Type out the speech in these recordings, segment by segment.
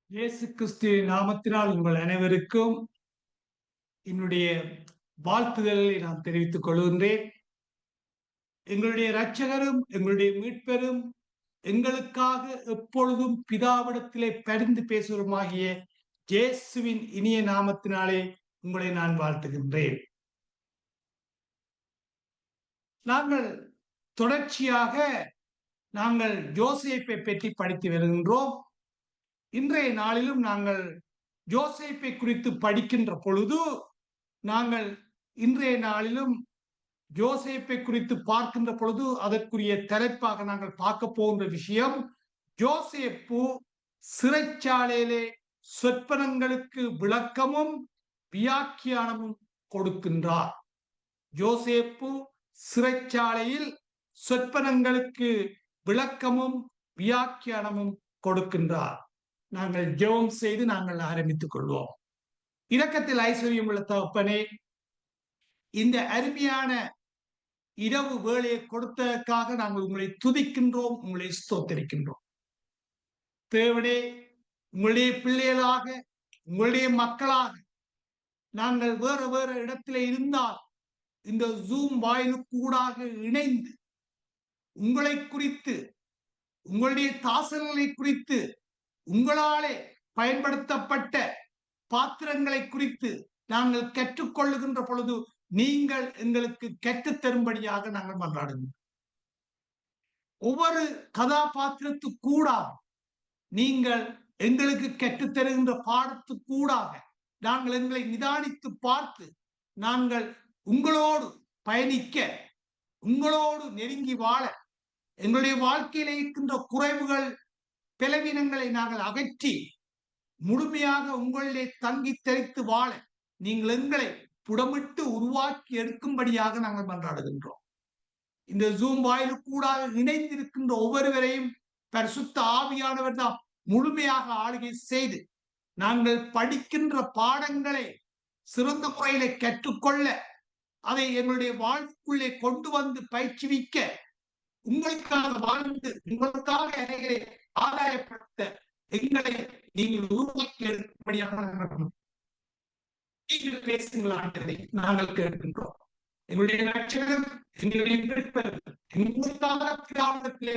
இயேசு கிறிஸ்து நாமத்தினால் உங்கள் அனைவருக்கும் என்னுடைய வாழ்த்துதல்களை நான் தெரிவித்துக் கொள்கின்றேன். எங்களுடைய இரட்சகரும் எங்களுடைய மீட்பெரும் எங்களுக்காக எப்பொழுதும் பிதாவிடத்திலே பரிந்து பேசுவருமாகிய இயேசுவின் இனிய நாமத்தினாலே உங்களை நான் வாழ்த்துகின்றேன். நாங்கள் தொடர்ச்சியாக யோசேப்பை பற்றி படித்து வருகின்றோம். இன்றைய நாளிலும் நாங்கள் யோசேப்பை குறித்து படிக்கின்ற பொழுது இன்றைய நாளிலும் யோசேப்பை குறித்து பார்க்கின்ற பொழுது அதற்குரிய தலைப்பாக நாங்கள் பார்க்க போகின்ற விஷயம், யோசேப்பு சிறைச்சாலையிலே சொற்பனங்களுக்கு விளக்கமும் வியாக்கியானமும் கொடுக்கின்றார். யோசேப்பு சிறைச்சாலையில் சொற்பனங்களுக்கு விளக்கமும் வியாக்கியானமும் கொடுக்கின்றார். நாங்கள் ஜெபம் செய்து நாங்கள் ஆரம்பித்துக் கொள்வோம். இரக்கத்தில் ஐஸ்வர்யம் உள்ள தகப்பனே, இந்த அருமையான இரவு வேலையை கொடுத்ததற்காக நாங்கள் உங்களை துதிக்கின்றோம், உங்களை ஸ்தோத்திரிக்கின்றோம். தேவனே, உங்களுடைய பிள்ளைகளாக, உங்களுடைய மக்களாக நாங்கள் வேற வேற இடத்திலே இருந்தால் இந்த ஜூம் வாயிலுக்கூடாக இணைந்து உங்களை குறித்து, உங்களுடைய தாசர்களை குறித்து, உங்களாலே பயன்படுத்தப்பட்ட பாத்திரங்களை குறித்து நாங்கள் கற்றுக்கொள்ளுகின்ற பொழுது நீங்கள் எங்களுக்கு கற்றுத்தரும்படியாக நாங்கள் மன்றாடுகிறோம். ஒவ்வொரு கதாபாத்திரத்துக்கூடாக நீங்கள் எங்களுக்கு கற்றுத்தருகின்ற பாடத்துக்கூடாக நாங்கள் எங்களை நிதானித்து பார்த்து நாங்கள் உங்களோடு பயணிக்க, உங்களோடு நெருங்கி வாழ, எங்களுடைய வாழ்க்கையில் இருக்கின்ற குறைவுகள், பலவீனங்களை நாங்கள் அகற்றி முழுமையாக உங்களிலே தங்கி தெரித்து வாழ நீங்கள் எங்களை புடமிட்டு உருவாக்கி எடுக்கும்படியாக நாங்கள் மன்றாடுகின்றோம். இந்த ஜூம் வாயிலுக்கூடாக இணைந்திருக்கின்ற ஒவ்வொருவரையும் பரிசுத்த ஆவியானவர் தான் முழுமையாக ஆளுகை செய்து நாங்கள் படிக்கின்ற பாடங்களை சிறந்த முறையில கற்றுக்கொள்ள, அதை எங்களுடைய வாழ்வுக்குள்ளே கொண்டு வந்து பயிற்சிவிக்க, உங்களுக்காக வாழ்ந்து உங்களுக்காக ஆதாயப்படுத்த எங்களை நீங்கள் உருவாக்கி எடுக்கும்படியாக நீங்கள் பேசுங்கள். நாங்கள் கேட்கின்றோம். எங்களுடைய லட்சணம், எங்களுடைய பிதாவிடத்திலே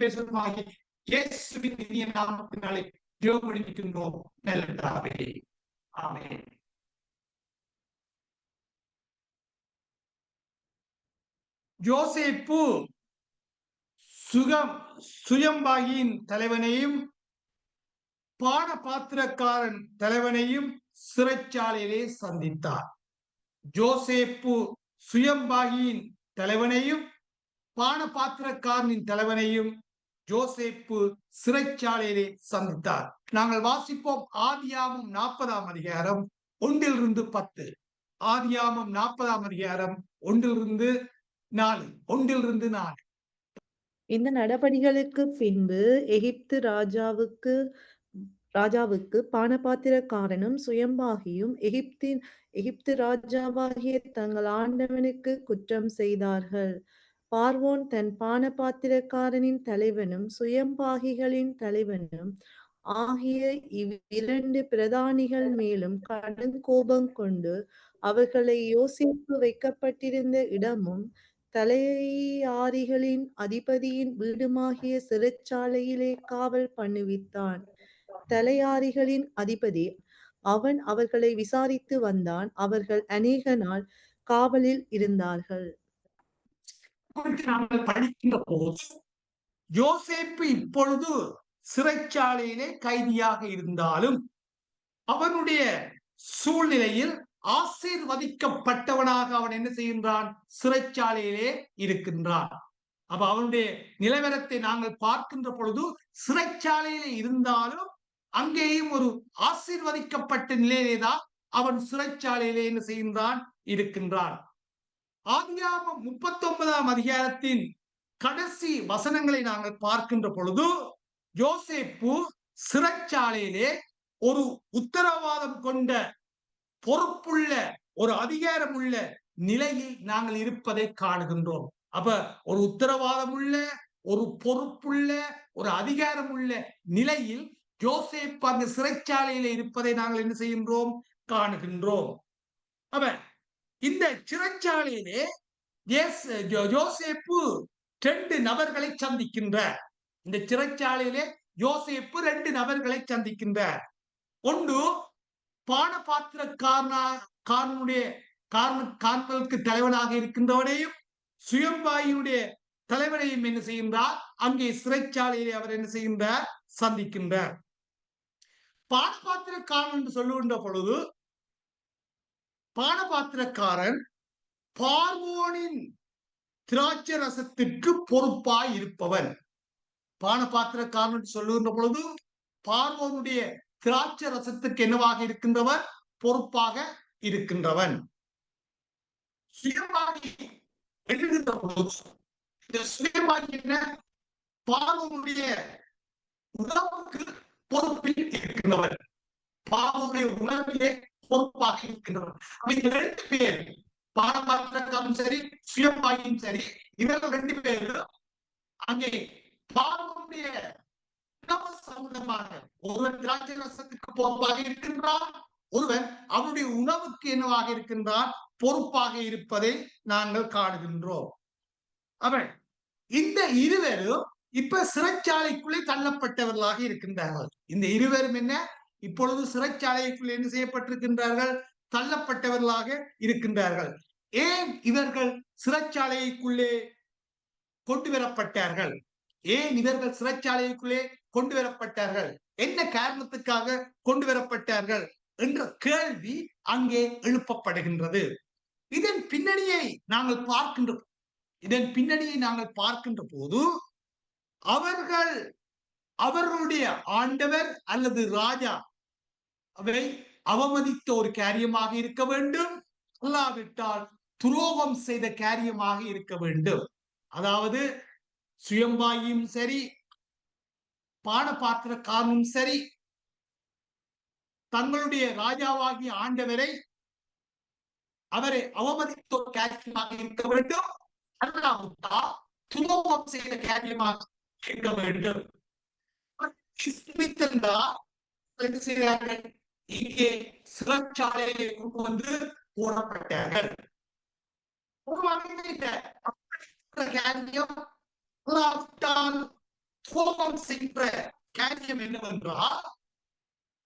பேசுவதாகி இயேசுவின் இனிய நாமத்தினாலே ஜெபம் நல்ல பிதாவே. ஆமென். யோசேப்பு சுயம்பாகியின் தலைவனையும் பானபாத்திரக்காரன் தலைவனையும் சிறைச்சாலையிலே சந்தித்தார். யோசேப்பு சுயம்பாகியின் தலைவனையும் பானபாத்திரக்காரனின் தலைவனையும் யோசேப்பு சிறைச்சாலையிலே சந்தித்தார். நாங்கள் வாசிப்போம். ஆதியாகமம் 40ஆம் அதிகாரம் 1-10. ஆதியாகமம் 40ஆம் அதிகாரம் 1-4. இந்த நடபடிகளுக்கு பின்பு எகிப்து ராஜாவுக்கு பானபாத்திரக்காரனும் சுயம்பாகியும் எகிப்து ராஜாவாகிய தங்கள் ஆண்டவனுக்கு குற்றம் செய்தார்கள். பார்வோன் தன் பானபாத்திரக்காரனின் தலைவனும் சுயம்பாகிகளின் தலைவனும் ஆகிய இவ்விரண்டு பிரதானிகள் மேலும் கடும் கோபம் கொண்டு அவர்களை யோசேப்பு வைக்கப்பட்டிருந்த இடமும் தலையாரிகளின் அதிபதியின் வீடுமாகிய சிறைச்சாலையிலே காவல் பண்ணுவித்தான். தலையாரிகளின் அதிபதி அவன் அவர்களை விசாரித்து வந்தான். அவர்கள் அநேக நாள் காவலில் இருந்தார்கள். நாங்கள் படிக்கின்ற போது யோசேப்பு இப்பொழுது சிறைச்சாலையிலே கைதியாக இருந்தாலும் அவனுடைய சூழ்நிலையில் ஆசீர்வதிக்கப்பட்டவனாக அவன் என்ன செய்கின்றான்? சிறைச்சாலையிலே இருக்கின்றான். அப்ப அவனுடைய நிலவரத்தை நாங்கள் பார்க்கின்ற பொழுது சிறைச்சாலையிலே இருந்தாலும் அங்கேயும் ஒரு ஆசீர்வதிக்கப்பட்ட நிலையிலேதான் அவன் சிறைச்சாலையிலே என்ன செய்கின்றான்? இருக்கின்றான். ஆதியாகமம் 39ஆம் அதிகாரத்தின் கடைசி வசனங்களை நாங்கள் பார்க்கின்ற பொழுது யோசேப்பு சிறைச்சாலையிலே ஒரு உத்தரவாதம் கொண்ட பொறுப்புள்ள ஒரு அதிகாரம் உள்ள நிலையில் நாங்கள் இருப்பதை காணுகின்றோம். அப்ப ஒரு உத்தரவாதம் உள்ள, ஒரு பொறுப்புள்ள, ஒரு அதிகாரம் உள்ள நிலையில் யோசேப்பு அந்த சிறைச்சாலையில இருப்பதை நாங்கள் என்ன செய்கின்றோம், காணுகின்றோம். அப்ப இந்த சிறைச்சாலையிலே யோசேப்பு 2 நபர்களை சந்திக்கின்றார். இந்த சிறைச்சாலையிலே யோசேப்பு 2 நபர்களை சந்திக்கின்றார். ஒன்று பானபாத்திரக்காரனுடைய காரணங்களுக்கு தலைவனாக இருக்கின்றவனையும் சுயம்பாயினுடைய தலைவனையும் என்ன செய்கின்றார், அங்கே சிறைச்சாலையிலே அவர் என்ன செய்கின்றார், சந்திக்கின்றார். பானபாத்திரக்காரன் என்று சொல்லுகின்ற பொழுது பானபாத்திரக்காரன் பார்வோனின் திராட்சை ரசத்திற்கு பொறுப்பாய் இருப்பவன். பானபாத்திரக்காரன் என்று சொல்லுகின்ற பொழுது பார்வோனுடைய திராட்சை ரசத்துக்கு என்னவாக இருக்கின்றவன், பொறுப்பாக இருக்கின்றவன். சுயமாகி எழுகின்ற பொழுது இந்த சுயமாகி என்ன, பார்வோனுடைய உணவுக்கு பொறுப்பில் இருக்கின்றவன், பார்வோனுடைய உணவிலே பொறுப்பாக இருக்கின்றவன். இந்த 2 பேர், பானபாத்திரக்காரனும் சரி சுயமாகியும் சரி, இவர்கள் 2 பேரும் அங்கே பார்வோனுடைய உணவு சம்பந்தமாக ஒருவன் திராட்சை ரசத்துக்கு பொறுப்பாக இருக்கின்றான், ஒருவன் அவனுடைய உணவுக்கு என்னவாக இருக்கின்றான், பொறுப்பாக இருப்பதை நாங்கள் காணுகின்றோம். அவன் இந்த இருவரும் இப்ப சிறைச்சாலைக்குள்ளே தள்ளப்பட்டவர்களாக இருக்கின்றார்கள். இந்த இருவரும் என்ன, இப்பொழுது சிறைச்சாலைக்குள்ளே என்ன செய்யப்பட்டிருக்கின்றார்கள், தள்ளப்பட்டவர்களாக இருக்கின்றார்கள். ஏன் இவர்கள் சிறைச்சாலைக்குள்ளே கொண்டு வரப்பட்டார்கள், ஏன் இவர்கள் சிறைச்சாலைக்குள்ளே கொண்டு வரப்பட்டார்கள், என்ன காரணத்துக்காக கொண்டு வரப்பட்டார்கள் என்ற கேள்வி அங்கே எழுப்பப்படுகின்றது. இதன் பின்னணியை நாங்கள் பார்க்கின்ற போது அவர்களுடைய ஆண்டவர் அல்லது ராஜா அவை அவமதித்த ஒரு காரியமாக இருக்க வேண்டும், அல்லாவிட்டால் துரோகம் செய்த காரியமாக இருக்க வேண்டும். அதாவது சுயம்பாயும் சரி பானபாத்திரக்காரனும் சரி தங்களுடைய ராஜாவாகிய ஆண்டவரை அவரை அவமதித்த ஒரு காரியமாக இருக்க வேண்டும், அல்லாவிட்டால் துரோகம் செய்த காரியமாக இருக்க வேண்டும். என்ன செய்கிறார்கள், இங்கே சிறைச்சாலையை கொண்டு வந்து போடப்பட்டார்கள். துரோகம் செய்கின்ற காரியம் என்னவென்றால்,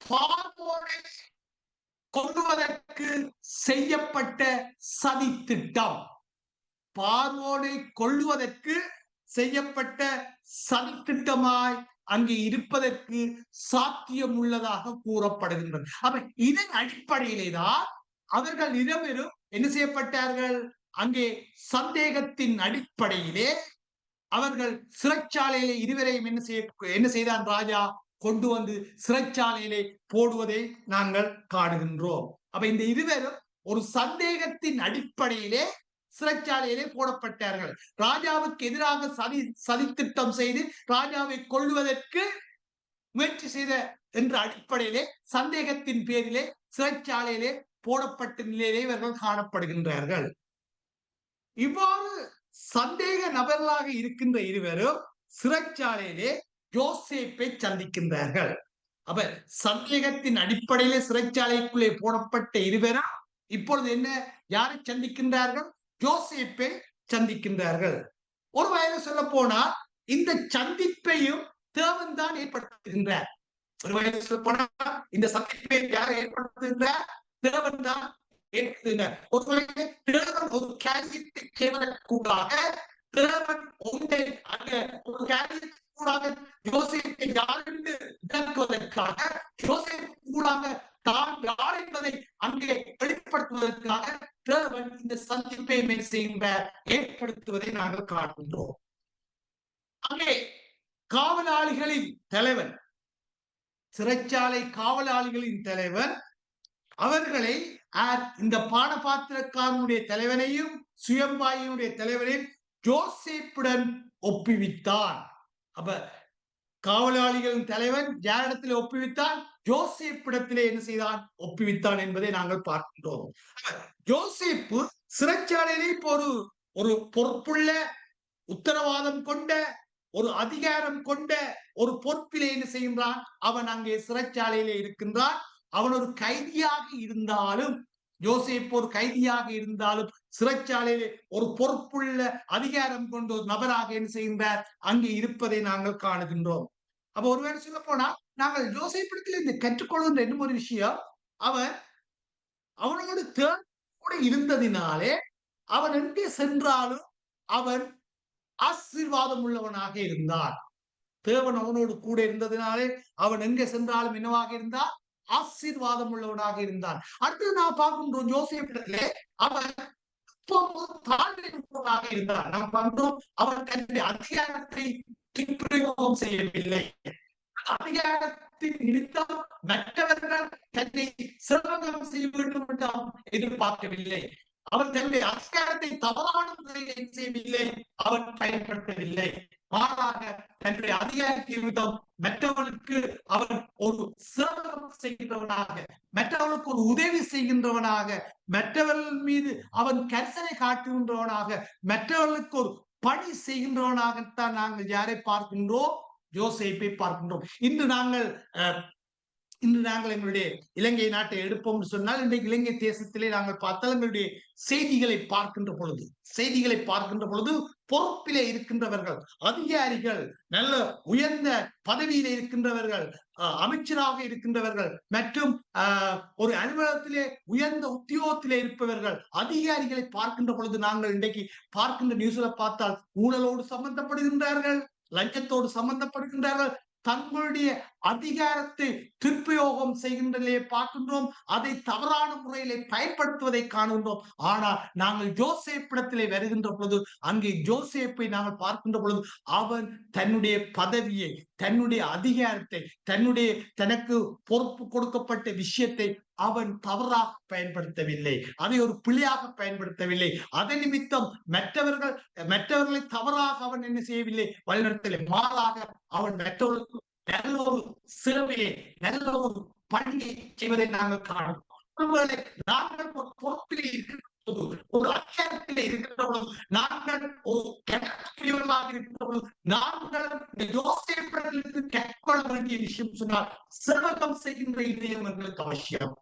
பார்வோனை கொல்லுவதற்கு செய்யப்பட்ட சதி திட்டம், பார்வோனை கொல்லுவதற்கு செய்யப்பட்ட சதி திட்டமாய் அங்கே இருப்பதற்கு சாத்தியம் உள்ளதாக கூறப்படுகின்றது. அப்ப இதன் அடிப்படையிலே தான் அவர்கள் இருவரும் என்ன செய்யப்பட்டார்கள், அங்கே சந்தேகத்தின் அடிப்படையிலே அவர்கள் சிறைச்சாலையிலே இருவரையும் என்ன செய்தான் ராஜா, கொண்டு வந்து சிறைச்சாலையிலே போடுவதை நாங்கள் காணுகின்றோம். அப்ப இந்த இருவரும் ஒரு சந்தேகத்தின் அடிப்படையிலே சிறைச்சாலையிலே போடப்பட்டார்கள். ராஜாவுக்கு எதிராக சதித்திட்டம் செய்து ராஜாவை கொல்லுவதற்கு முயற்சி செய்த என்ற அடிப்படையிலே சந்தேகத்தின் பேரிலே சிறைச்சாலையிலே போடப்பட்ட நிலையிலே இவர்கள் காணப்படுகின்றார்கள். இவ்வாறு சந்தேக நபர்களாக இருக்கின்ற இருவரும் சிறைச்சாலையிலே யோசேப்பை சந்திக்கின்றார்கள். அப்ப சந்தேகத்தின் அடிப்படையிலே சிறைச்சாலைக்குள்ளே போடப்பட்ட இருவரும் இப்பொழுது என்ன, யாரை சந்திக்கின்றார்கள், யோசேப்பை சந்திக்கின்றார்கள். ஒரு வகையில் சொல்ல போனா இந்த சந்திப்பையும் தேவன் தான் ஏற்படுத்துகின்றார். ஒரு வகையில் சொல்ல போனா இந்த சந்திப்பை யார் ஏற்படுத்துகின்றார், தேவன் தான் ஏற்படுத்துகின்றார். ஒரு வகையில் தேவன் ஒரு காரியத்தை செய்வதற்குள்ளாக தேவன் ஒன்றை அங்க ஒரு காரியத்தை யோசேப்பை யார் என்று விளக்குவதற்காக, யோசேப்புக்குள்ளாக தான் யார் என்பதை அங்கே வெளிப்படுத்துவதற்காக தேவன் இந்த சந்திப்பை ஏற்படுத்துவதை நாங்கள் காண்கின்றோம். அங்கே காவலாளிகளின் தலைவன், சிறைச்சாலை காவலாளிகளின் தலைவன் அவர்களை இந்த பானபாத்திரக்காரனுடைய தலைவனையும் சுயம்பாயினுடைய தலைவனையும் யோசேப்புடன் ஒப்புவித்தான். அப்ப காவலாளிகளின் தலைவன் யாரிடத்திலே ஒப்புவித்தான், யோசேப்பிடத்திலே என்ன செய்தான், ஒப்புவித்தான் என்பதை நாங்கள் பார்க்கின்றோம். யோசேப்பு சிறைச்சாலையிலே இப்போ ஒரு பொறுப்புள்ள உத்தரவாதம் கொண்ட ஒரு அதிகாரம் கொண்ட ஒரு பொறுப்பிலே என்ன செய்கின்றான், அவன் அங்கே சிறைச்சாலையிலே இருக்கின்றான். அவன் ஒரு கைதியாக இருந்தாலும், யோசேப்பு ஒரு கைதியாக இருந்தாலும் சிறைச்சாலையிலே ஒரு பொறுப்புள்ள அதிகாரம் கொண்ட ஒரு நபராக என்ன செய்கின்றார், அங்கே இருப்பதை நாங்கள் காணுகின்றோம். அப்ப ஒருவேளை சொல்ல போனா நாங்கள் யோசேப்பிடத்தில் இந்த கற்றுக்கொள்கின்ற இன்னும் ஒரு விஷயம், அவன் அவனோடு கூட இருந்ததினாலே அவன் எங்கே சென்றாலும் அவன் ஆசீர்வாதம் உள்ளவனாக இருந்தான். தேவன் அவனோடு கூட இருந்ததினாலே அவன் எங்கே சென்றாலும் என்னவாக இருந்தான், ஆசீர்வாதம் உள்ளவனாக இருந்தான். அடுத்து நான் பார்க்கின்றோம் யோசேப்பிடத்திலே அவன் தாழ்மையாக இருந்தான். நாம் பார்க்கிறோம் அவன் தன்னுடைய அதிகாரத்தை துஷ்பிரயோகம் செய்யவில்லை. அதிகாரத்தின் நிமித்தம் மற்றவர்கள் தன்னை சிரமம் செய்ய வேண்டும் என்று அவன் எதிர்பார்க்கவில்லை. அவன் தன்னுடைய அதிகாரத்தை தவறான முறையில் செய்யவில்லை, அவன் பயன்படுத்தவில்லை. மாறாக தன்னுடைய அதிகாரத்தின் நிமித்தம் மற்றவர்களுக்கு அவன் ஒரு சிரமம் செய்கின்றவனாக, மற்றவர்களுக்கு ஒரு உதவி செய்கின்றவனாக, மற்றவர்கள் மீது அவன் கரிசனை காட்டுகின்றவனாக, மற்றவர்களுக்கு ஒரு பணி செய்கின்றவனாகத்தான் நாங்கள் யாரை பார்க்கின்றோம், யோசேப்பை பார்க்கின்றோம். இன்று நாங்கள் எங்களுடைய இலங்கை நாட்டை எடுப்போம் சொன்னால், இன்றைக்கு இலங்கை தேசத்திலே நாங்கள் பார்த்தால் எங்களுடைய செய்திகளை பார்க்கின்ற பொழுது பொறுப்பிலே இருக்கின்றவர்கள், அதிகாரிகள், நல்ல உயர்ந்த பதவியிலே இருக்கின்றவர்கள், அமைச்சராக இருக்கின்றவர்கள் மற்றும் ஒரு அலுவலகத்திலே உயர்ந்த உத்தியோகத்திலே இருப்பவர்கள், அதிகாரிகளை பார்க்கின்ற பொழுது நாங்கள் இன்றைக்கு பார்க்கின்ற நியூஸ்ல பார்த்தால் ஊழலோடு சம்பந்தப்படுகின்றார்கள், லஞ்சத்தோடு சம்பந்தப்படுகின்றார்கள், தங்களுடைய அதிகாரத்தை துர்பிரயோகம் செய்கின்றதை பார்க்கின்றோம், அதை தவறான முறையிலே பயன்படுத்துவதை காணுகின்றோம். ஆனால் நாங்கள் யோசேப்பிடத்திலே வருகின்ற பொழுது, அங்கே யோசேப்பை நாங்கள் பார்க்கின்ற பொழுது அவன் தன்னுடைய பதவியை, தன்னுடைய அதிகாரத்தை, தனக்கு பொறுப்பு கொடுக்கப்பட்ட விஷயத்தை அவன் தவறாக பயன்படுத்தவில்லை, அதை ஒரு பிழையாக பயன்படுத்தவில்லை. அதன் நிமித்தம் மற்றவர்களை தவறாக அவன் என்ன செய்யவில்லை, வழிநடத்தவில்லை. மாறாக அவன் மற்றவர்களுக்கு நல்ல ஒரு சிறவையை, நல்ல ஒரு பணியை செய்வதை நாங்கள் காணும். ஒருவேளை நாங்கள் ஒரு பொறுப்பிலே இருக்கின்ற போது, ஒரு அதிகாரத்திலே இருக்கின்ற பொழுது, நாங்கள் ஒரு கட்டளையாக இருக்கின்ற பொழுது, நாங்கள் யோசேப்பிடத்திலிருந்து கற்கொள்ள வேண்டிய விஷயம் சொன்னால், சிரமம் செய்கின்ற இதயம் எங்களுக்கு அவசியம்,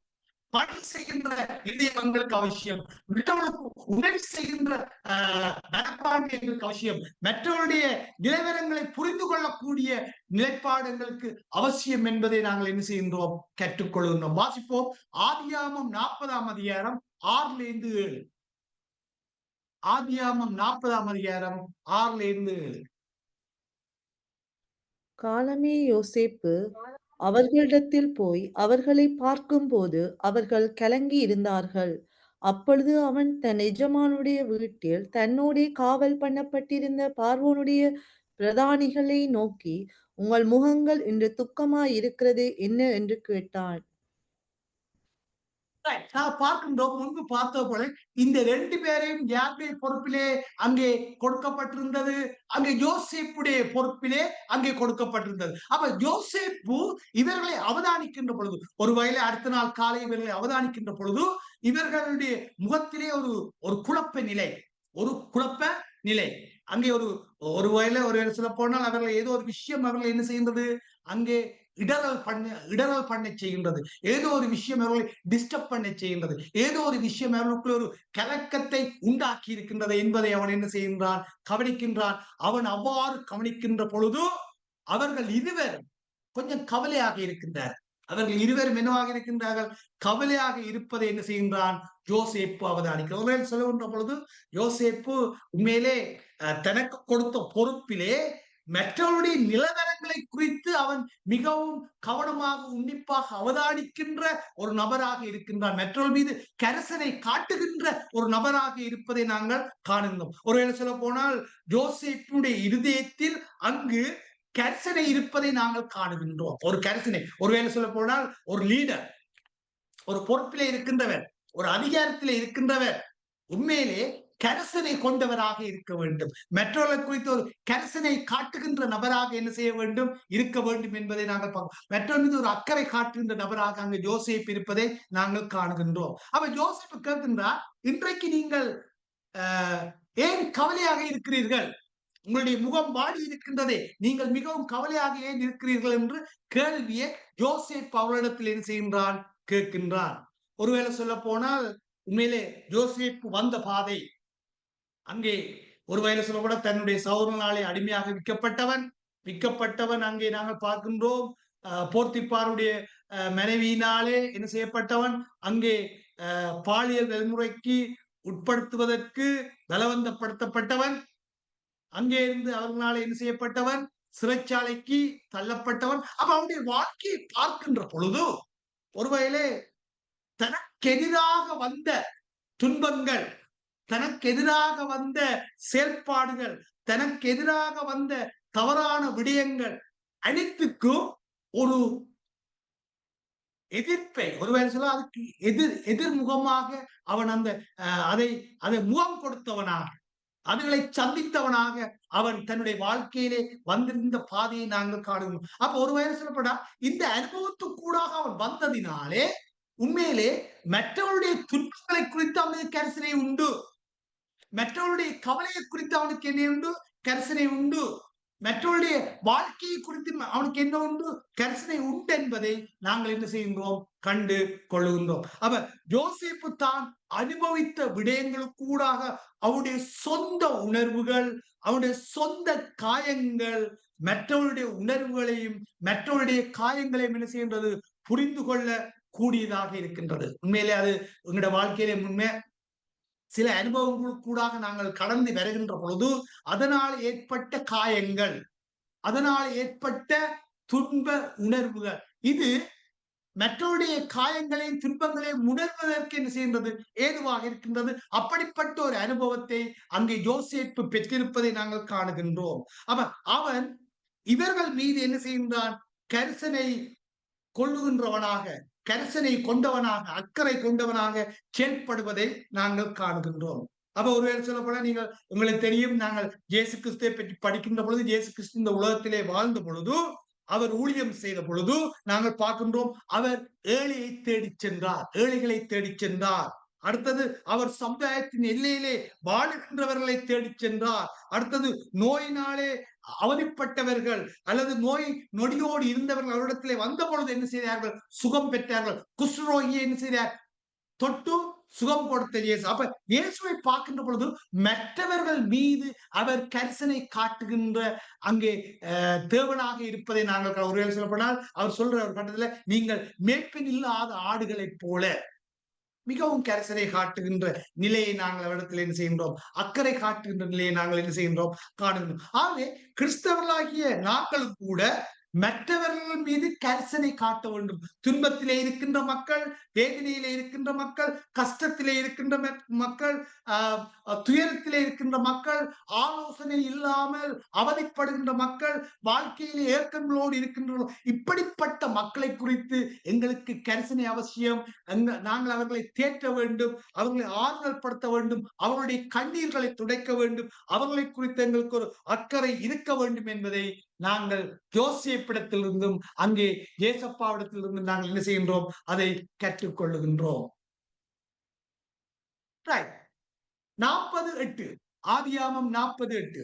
பணி செய்கின்ற இதயம் எங்களுக்கு அவசியம், மற்றவர்களுக்கு உதவி செய்கின்ற மனப்பான்மை எங்களுக்கு அவசியம், மற்றவருடைய நிலவரங்களை புரிந்து கொள்ளக்கூடிய நிலைப்பாடு எங்களுக்கு அவசியம் என்பதை நாங்கள் என்ன செய்கின்றோம், கற்றுக்கொள்கின்றோம். வாசிப்போம் ஆதியாகமம் 40ஆம் அதிகாரம் 6-7. ஆதியாகமம் 40ஆம் அதிகாரம் 6-7. காலமே யோசேப்பு அவர்களிடத்தில் போய் அவர்களை பார்க்கும்போது அவர்கள் கலங்கி இருந்தார்கள். அப்பொழுது அவன் தன் எஜமானுடைய வீட்டில் தன்னோடே காவல் பண்ணப்பட்டிருந்த பார்வோனுடைய பிரதானிகளை நோக்கி, உங்கள் முகங்கள் இன்று துக்கமாயிருக்கிறது என்ன என்று கேட்டான். நான் பார்க்கின்றோம், முன்பு பார்த்த போல இந்த 2 பேரையும் யாருடைய பொறுப்பிலே அங்கே கொடுக்கப்பட்டிருந்தது, அங்கே யோசேப்புடைய பொறுப்பிலே அங்கே கொடுக்கப்பட்டிருந்தது. அப்ப யோசேப்பு இவர்களை அவதானிக்கின்ற பொழுது, ஒருவேளை அடுத்த நாள் காலை இவர்களை அவதானிக்கின்ற பொழுது இவர்களுடைய முகத்திலே ஒரு குழப்ப நிலை, அங்கே ஒருவேளை சொல்ல போனால் அவர்கள் ஏதோ ஒரு விஷயம் அவர்கள் என்ன செய்கின்றது, அங்கே இடரல் பண்ண செய்கின்றது, ஏதோ ஒரு விஷயம் அவர்களை டிஸ்டர்ப் பண்ண செய்கின்றது, ஏதோ ஒரு விஷயம் அவர்களுக்குள்ள ஒரு கலக்கத்தை உண்டாக்கி இருக்கின்றது என்பதை அவன் என்ன செய்கின்றான், கவனிக்கின்றான். அவன் அவ்வாறு கவனிக்கின்ற பொழுது அவர்கள் இருவரும் கொஞ்சம் கவலையாக இருக்கின்றார். அவர்கள் இருவரும் என்னவாக இருக்கின்றார்கள், கவலையாக இருப்பதை என்ன செய்கின்றான் யோசேப்பு அவதானிக்கிறார். சொல்லுகின்ற பொழுது யோசேப்பு உண்மையிலே தனக்கு கொடுத்த பொறுப்பிலே மற்றவருடைய நிலவரங்களை குறித்து அவன் மிகவும் கவனமாக, உன்னிப்பாக அவதானிக்கின்ற ஒரு நபராக இருக்கின்றான். மற்றவர்கள் மீது கரிசனை காட்டுகின்ற ஒரு நபராக இருப்பதை நாங்கள் காணுகிறோம். ஒருவேளை சொல்ல போனால் யோசேப்புடைய இருதயத்தில் அங்கு கரிசனை இருப்பதை நாங்கள் காணுகின்றோம். ஒரு கரிசனை, ஒருவேளை சொல்ல போனால் ஒரு லீடர், ஒரு பொறுப்பிலே இருக்கின்றவர், ஒரு அதிகாரத்திலே இருக்கின்றவர் உண்மையிலே கரிசனை கொண்டவராக இருக்க வேண்டும், மற்றவர்கள் குறித்து ஒரு கரிசனை காட்டுகின்ற நபராக என்ன செய்ய வேண்டும், இருக்க வேண்டும் என்பதை நாங்கள் பார்க்கிறோம். மற்றவர் மீது ஒரு அக்கறை காட்டுகின்ற நபராக அங்கு யோசேப்பு இருப்பதை நாங்கள் காணுகின்றோம். அப்ப யோசேப்பு கேட்கின்றார், இன்றைக்கு நீங்கள் ஏன் கவலையாக இருக்கிறீர்கள், உங்களுடைய முகம் வாடி இருக்கின்றதே, நீங்கள் மிகவும் கவலையாக ஏன் இருக்கிறீர்கள் என்று கேள்வியை யோசேப்பு அவளிடத்தில் என்ன செய்கின்றான், கேட்கின்றான். ஒருவேளை சொல்ல போனால் உண்மையிலே யோசேப்பு வந்த பாதை அங்கே ஒரு வயது சொல்ல கூட தன்னுடைய சகோதரனாலே அடிமையாக விற்கப்பட்டவன் அங்கே நாங்கள் பார்க்கின்றோம். போர்த்திப்பாருடைய மனைவியினாலே என்ன செய்யப்பட்டவன், அங்கே பாலியல் வன்முறைக்கு உட்படுத்துவதற்கு பலவந்தப்படுத்தப்பட்டவன், அங்கே இருந்து அவர்களால் என்ன செய்யப்பட்டவன், சிறைச்சாலைக்கு தள்ளப்பட்டவன். அப்ப அவனுடைய வாழ்க்கையை பார்க்கின்ற பொழுது ஒருவேளை தனக்கெதிராக வந்த துன்பங்கள், தனக்கெதிராக வந்த செயல்பாடுகள், தனக்கெதிராக வந்த தவறான விடயங்கள் அனைத்துக்கும் ஒரு எதிர்ப்பை, ஒருவேளை சொல்ல அதுக்கு எதிர்முகமாக அவன் அந்த அதை முகம் கொடுத்தவனாக, அதுகளை சந்தித்தவனாக அவன் தன்னுடைய வாழ்க்கையிலே வந்திருந்த பாதையை நாங்கள் காணுவோம். அப்ப ஒரு வயது சொல்லப்படா இந்த அனுபவத்துக்கூடாக அவன் வந்ததினாலே உண்மையிலே மற்றவருடைய துன்பங்களை குறித்து அவனுக்கு கரிசனை உண்டு, மற்றவருடைய கவலையை குறித்து அவனுக்கு என்ன உண்டு, கரிசனை உண்டு, மற்றவருடைய வாழ்க்கையை குறித்து அவனுக்கு என்ன உண்டு, கரிசனை உண்டு என்பதை நாங்கள் என்ன செய்கின்றோம், கண்டு கொள்ளுகின்றோம். அப்ப யோசேப்பு தான் அனுபவித்த விடயங்களுக்கூடாக அவனுடைய சொந்த உணர்வுகள், அவனுடைய சொந்த காயங்கள் மற்றவருடைய உணர்வுகளையும் மற்றவருடைய காயங்களையும் என்ன செய்கின்றது, புரிந்து கொள்ள கூடியதாக இருக்கின்றது. உண்மையிலே அது எங்களுடைய வாழ்க்கையிலே முன்னே சில அனுபவங்களுக்கூடாக நாங்கள் கடந்து வருகின்ற பொழுது அதனால் ஏற்பட்ட காயங்கள், அதனால் ஏற்பட்ட துன்ப உணர்வுகள், இது மற்றவருடைய காயங்களையும் துன்பங்களையும் உணர்வதற்கு என்ன செய்கின்றது, ஏதுவாக இருக்கின்றது. அப்படிப்பட்ட ஒரு அனுபவத்தை அங்கே யோசேப்பு பெற்றிருப்பதை நாங்கள் காணுகின்றோம். அப்ப அவன் இவர்கள் மீது என்ன செய்கின்றான், கரிசனை கொள்ளுகின்றவனாக, கரிசனை கொண்டவனாக, அக்கறை கொண்டவனாக செயல்படுவதை நாங்கள் காணுகின்றோம். அப்ப ஒருவேளை சொல்லப்போனா நீங்கள் உங்களுக்கு தெரியும், நாங்கள் இயேசு கிறிஸ்துவை பற்றி படிக்கின்ற பொழுது, இயேசு கிறிஸ்து இந்த உலகத்திலே வாழ்ந்த பொழுது, அவர் ஊழியம் செய்த பொழுது நாங்கள் பார்க்கின்றோம், அவர் ஏழையை தேடிச் சென்றார், ஏழைகளை தேடிச் சென்றார். அடுத்தது அவர் சமுதாயத்தின் எல்லையிலே வாழுகின்றவர்களை தேடிச் சென்றார். அடுத்தது நோயினாலே அவதிப்பட்டவர்கள் அல்லது நோய் நொடியோடு இருந்தவர்கள் அவரிடத்திலே வந்த பொழுது என்ன செய்தார்கள், சுகம் பெற்றார்கள். குஷ்டரோகியை என்ன செய்தார், தொட்டு சுகம் கொடுத்த இயேசு. அப்ப இயேசுவை பார்க்கின்ற பொழுது மற்றவர்கள் மீது அவர் கரிசனை காட்டுகின்ற அங்கே தேவனாக இருப்பதை நாங்கள் ஒருவேளை சொல்லப்போனால் அவர் சொல்ற ஒரு கட்டத்துல, நீங்கள் மேய்ப்பன் இல்லாத ஆடுகளைப் போல மிகவும் கரிசனை காட்டுகின்ற நிலையை நாங்கள் அவரிடத்தில் என்ன செய்கின்றோம், அக்கறை காட்டுகின்ற நிலையை நாங்கள் என்ன செய்கின்றோம், காணுகின்றோம். ஆகவே கிறிஸ்தவர்களாகிய நாங்களும் கூட மற்றவர்கள் மீது கரிசனை காட்ட வேண்டும். துன்பத்திலே இருக்கின்ற மக்கள், வேதனையிலே இருக்கின்ற மக்கள், கஷ்டத்திலே இருக்கின்ற மக்கள், துயரத்திலே இருக்கின்ற மக்கள், ஆலோசனை இல்லாமல் அவதிப்படுகின்ற மக்கள், வாழ்க்கையிலே ஏக்கங்களோடு இருக்கின்ற இப்படிப்பட்ட மக்களை குறித்து எங்களுக்கு கரிசனை அவசியம். நாங்கள் அவர்களை தேற்ற வேண்டும், அவர்களை ஆறுதல் படுத்த வேண்டும், அவர்களுடைய கண்ணீர்களை துடைக்க வேண்டும், அவர்களை குறித்து எங்களுக்கு ஒரு அக்கறை இருக்க வேண்டும் என்பதை நாங்கள் யோசேப்பிடத்திலிருந்தும் அங்கே ஏசப்பாவிடத்திலிருந்தும் நாங்கள் என்ன செய்கின்றோம், அதை கற்றுக்கொள்ளுகின்றோம். 40:8 ஆதியாகமம் 40:8.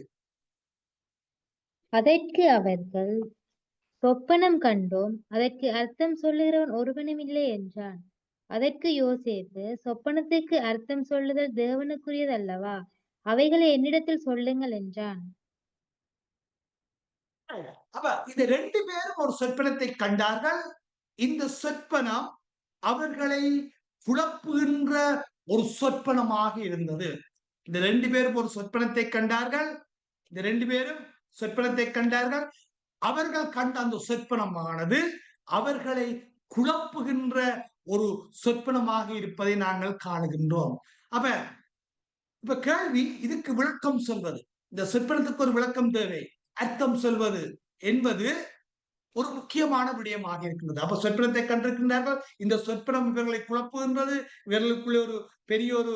அதற்கு அவர்கள், சொப்பனம் கண்டோம், அதற்கு அர்த்தம் சொல்லுகிறவன் ஒருவனும் இல்லை என்றான். அதற்கு யோசேப்பு, சொப்பனத்துக்கு அர்த்தம் சொல்லுதல் தேவனுக்குரியது அல்லவா, அவைகளை என்னிடத்தில் சொல்லுங்கள் என்றான். அப்ப இந்த 2 பேரும் ஒரு சொற்பனத்தை கண்டார்கள். இந்த சொற்பனம் அவர்களை குழப்புகின்ற ஒரு சொற்பனமாக இருந்தது. இந்த 2 பேரும் ஒரு சொற்பனத்தை கண்டார்கள். இந்த 2 பேரும் சொற்பனத்தை கண்டார்கள். அவர்கள் கண்ட அந்த சொற்பனமானது அவர்களை குழப்புகின்ற ஒரு சொற்பனமாக இருப்பதை நாங்கள் காணுகின்றோம். அப்ப இப்ப கேள்வி, இதுக்கு விளக்கம் சொல்வது, இந்த சொற்பனத்துக்கு ஒரு விளக்கம் தேவை. அர்த்தம் சொல்வது என்பது ஒரு முக்கியமான விடயமாக இருக்கின்றது. அப்ப சொற்பனத்தை கண்டிருக்கின்றார்கள். இந்த சொற்பனம் இவர்களை குழப்புகின்றது, இவர்களுக்குள்ளே ஒரு பெரிய ஒரு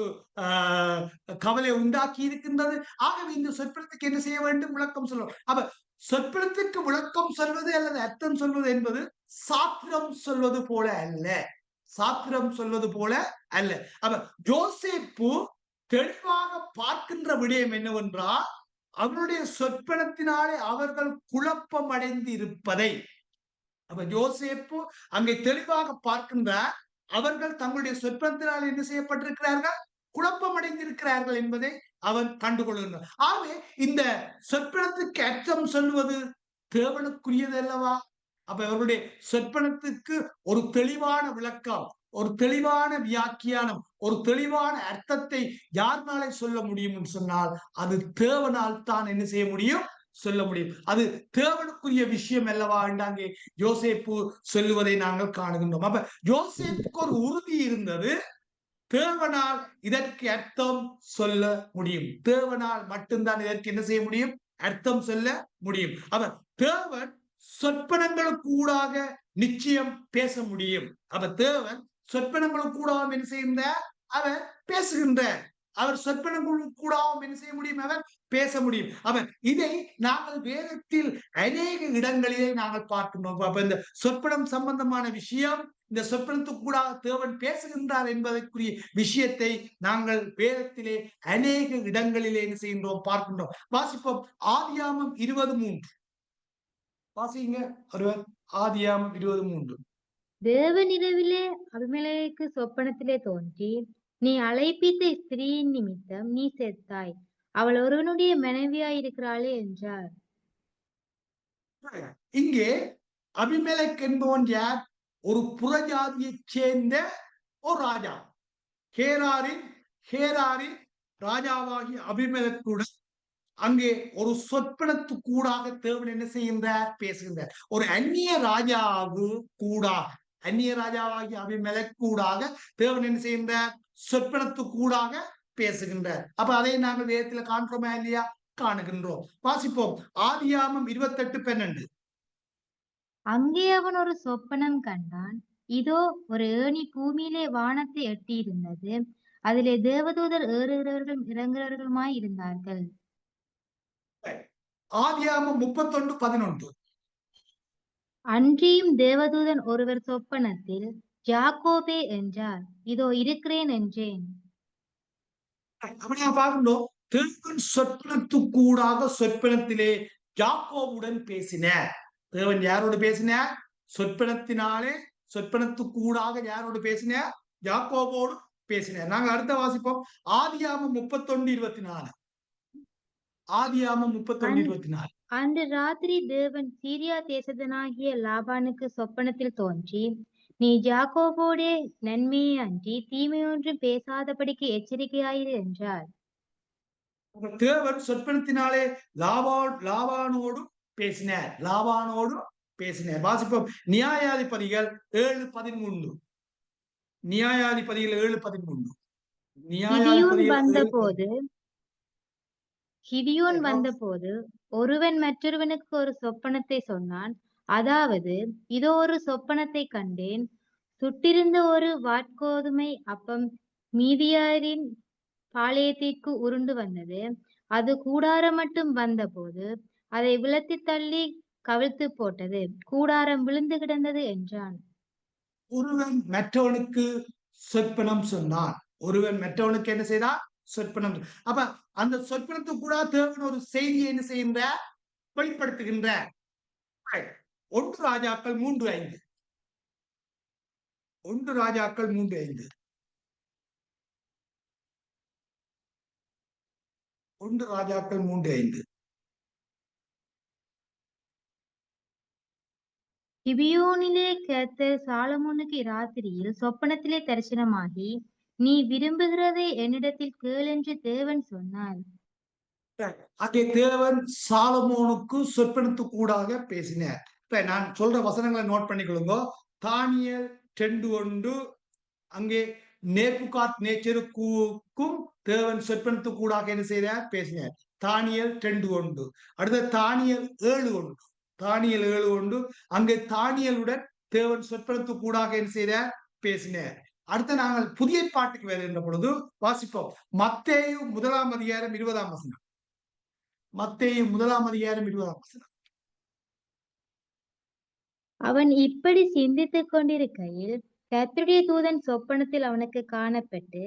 கவலை உண்டாக்கி இருக்கின்றது. ஆகவே இந்த சொற்பனத்துக்கு என்ன செய்ய வேண்டும், விளக்கம் சொல்ல. அப்ப சொற்பனத்துக்கு விளக்கம் சொல்வது அல்லது அர்த்தம் சொல்வது என்பது சாத்திரம் சொல்வது போல அல்ல, சாத்திரம் சொல்வது போல அல்ல. அப்ப யோசேப்பு தெளிவாக பார்க்கின்ற விடயம் என்னவென்றால், அவருடைய சொற்பனத்தினாலே அவர்கள் குழப்பம் அடைந்து இருப்பதை அப்ப யோசேப்பு அங்கே தெளிவாக பார்க்கின்றார். அவர்கள் தங்களுடைய சொற்பனத்தினால் என்ன செய்யப்பட்டிருக்கிறார்கள், குழப்பம் அடைந்திருக்கிறார்கள் என்பதை அவன் கண்டுகொள்கின்றான். ஆகவே இந்த சொற்பனத்துக்கு அர்த்தம் சொல்வது தேவனுக்குரியது அல்லவா? அப்ப அவருடைய சொற்பனத்துக்கு ஒரு தெளிவான விளக்கம், ஒரு தெளிவான வியாக்கியானம், ஒரு தெளிவான அர்த்தத்தை யார்னாலே சொல்ல முடியும் சொன்னால் அது தேவனால் தான் என்ன செய்ய முடியும், சொல்ல முடியும். அது தேவனுக்குரிய விஷயம் அல்லவா என்றாங்கே யோசேப்பு சொல்லுவதை நாங்கள் காணுகின்றோம். அப்ப யோசேப்புக்கு ஒரு உறுதி இருந்தது, தேவனால் இதற்கு அர்த்தம் சொல்ல முடியும். தேவனால் மட்டும்தான் இதற்கு என்ன செய்ய முடியும், அர்த்தம் சொல்ல முடியும். அவர் தேவன் சொற்பனங்களுக்கு ஊடாக நிச்சயம் பேச முடியும். அப்ப தேவன் சொற்பனங்களுக்கு ஊடாக என்ன செய்கின்ற, அவர் பேசுகின்ற, அவர் சொற்பனங்களுக்கு கூடாவும் என்ன செய்ய முடியும், அவர் பேச முடியும். அவர் இதை நாங்கள் வேதத்தில் அநேக இடங்களிலே நாங்கள் பார்க்கின்றோம். அப்ப இந்த சொற்பனம் சம்பந்தமான விஷயம், இந்த சொற்பனத்துக்கு கூட தேவன் பேசுகின்றார் என்பதற்குரிய விஷயத்தை நாங்கள் வேதத்திலே அநேக இடங்களிலே என்ன செய்கின்றோம், பார்க்கின்றோம். வாசிப்போம். ஆதியாமம் 20:3 வாசிங்க ஒருவர். ஆதியாமம் 20:3. தேவன் இரவிலே அபிமெலேக்கு சொப்பனத்திலே தோன்றி, நீ அழைப்பித்த ஸ்திரீயின் நிமித்தம் நீ செத்தாய், அவள் ஒருவனுடைய மனைவியாயிருக்கிறாளே என்றார். இங்கே அபிமெலேக் என்பவன் யார்? ஒரு புறஜாதியைச் சேர்ந்த ஒரு ராஜா. கேராரின் ராஜாவாகிய அபிமெலேக்குடன் அங்கே ஒரு சொற்பனத்துக்கூடாக தேவன் என்ன செய்கின்றார், பேசுகின்றார். ஒரு அந்நிய ராஜாவாகிய அபிமெலேக் கூடாக தேவன் என்ன செய்கின்றார், சொற்பனத்துக்கூடாக பேசுகின்றார். அப்ப அதை நாங்கள் வேதத்துல காண்கிறோமா இல்லையா? காணுகின்றோம். வாசிப்போம். ஆதியாமம் 28:12. அங்கே அவன் ஒரு சொப்பனம் கண்டான். இதோ, ஒரு ஏணி பூமியிலே வானத்தை எட்டியிருந்தது. அதிலே தேவதூதர் ஏறுகிறவர்களும் இறங்குகிறவர்களுமாய் இருந்தார்கள். ஆதியாகமம் 31:11. அன்றியும் தேவதூதன் ஒருவர் சொப்பனத்தில், யாக்கோபே என்றார். இதோ இருக்கிறேன் என்றேன். அப்படியா பார்க்கணும். தேவன் சொற்பனத்துக்கூடாக சொற்பனத்திலே யாக்கோபுடன் பேசினார். தேவன் யாரோடு பேசினார்? சொற்பனத்தினாலே சொற்பனத்துக்கூடாக யாரோடு பேசினார்? யாக்கோபோடு பேசினார். நாங்கள் அடுத்த வாசிப்போம். ஆதியாகமம் 31:24. ஆதியாகமம் 31:24. அன்று ராத்திரி தேவன் சீரியா தேசத்தனாகிய லாபானுக்கு சொப்பனத்தில் தோன்றி, நீ யாக்கோபோடே நன்மையை அன்றி தீமையொன்றும் பேசாதபடிக்கு எச்சரிக்கையாயிரு என்றார். தேவன் சொற்பனத்தினாலே லாபானோடு பேசினார். வாசிப்போம். நியாயாதிபதிகள் 7:13. நியாயாதிபதிகள் 7:13. கிதியோன் வந்தபோது ஒருவன் மற்றொருவனுக்கு ஒரு சொப்பனத்தை சொன்னான். அதாவது, இதோ ஒரு சொப்பனத்தை கண்டேன். சுட்டிருந்த ஒரு வாட்கோதுமை அப்பம் மீதியாரின் பாளையத்திற்கு உருண்டு வந்தது. அது கூடாரம் மட்டும் வந்தபோது அதை விலத்தி தள்ளி கவிழ்த்து போட்டது. கூடாரம் விழுந்து கிடந்தது என்றான். ஒருவன் மற்றவனுக்கு சொற்பனம் சொன்னான். ஒருவன் மற்றவனுக்கு என்ன செய்தான்? சொற்பனம். அப்ப அந்த சொற்பனத்துக்கு கூட தேவன் ஒரு செய்தியை என்ன செய்கின்ற, வெளிப்படுத்துகின்ற. 1 ராஜாக்கள் 3:5. 1 ராஜாக்கள் 3:5. 1 ராஜாக்கள் 3:5. கிபியோனிலே கர்த்தர் சாலமோனுக்கு ராத்திரியில் சொப்பனத்திலே தரிசனமாகி, நீ விரும்புகிறதை என்னிடத்தில் கேள் என்று தேவன் சொன்னார். அங்கே தேவன் சாலமோனுக்கு சொற்பனத்துக்கூடாக பேசினார். நான் சொல்ற வசனங்களை நோட் பண்ணிக்கொள்ளுங்க. தானியேல் 2:1. அங்கே நேபுகாத் நேச்சருக்கும் தேவன் சொற்பனத்துக்கூடாக என்ன செய்தார்? பேசினார். தானியேல் 2:1. அடுத்த தானியேல் 7:1. தானியேல் 7:1. அங்கே தானியேலுடன் தேவன் சொற்பனத்துக்கூடாக என்ன செய்தார்? பேசினார். அடுத்து நாங்கள் புதிய பாட்டுக்கு வருகின்ற பொழுது வாசிப்போம். மத்தேயு 1:20. மத்தேயு 1:20. அவன் இப்படி சிந்தித்துக் கொண்டிருக்கையில் கர்த்தருடைய தூதன் சொப்பனத்தில் அவனுக்கு காணப்பட்டு,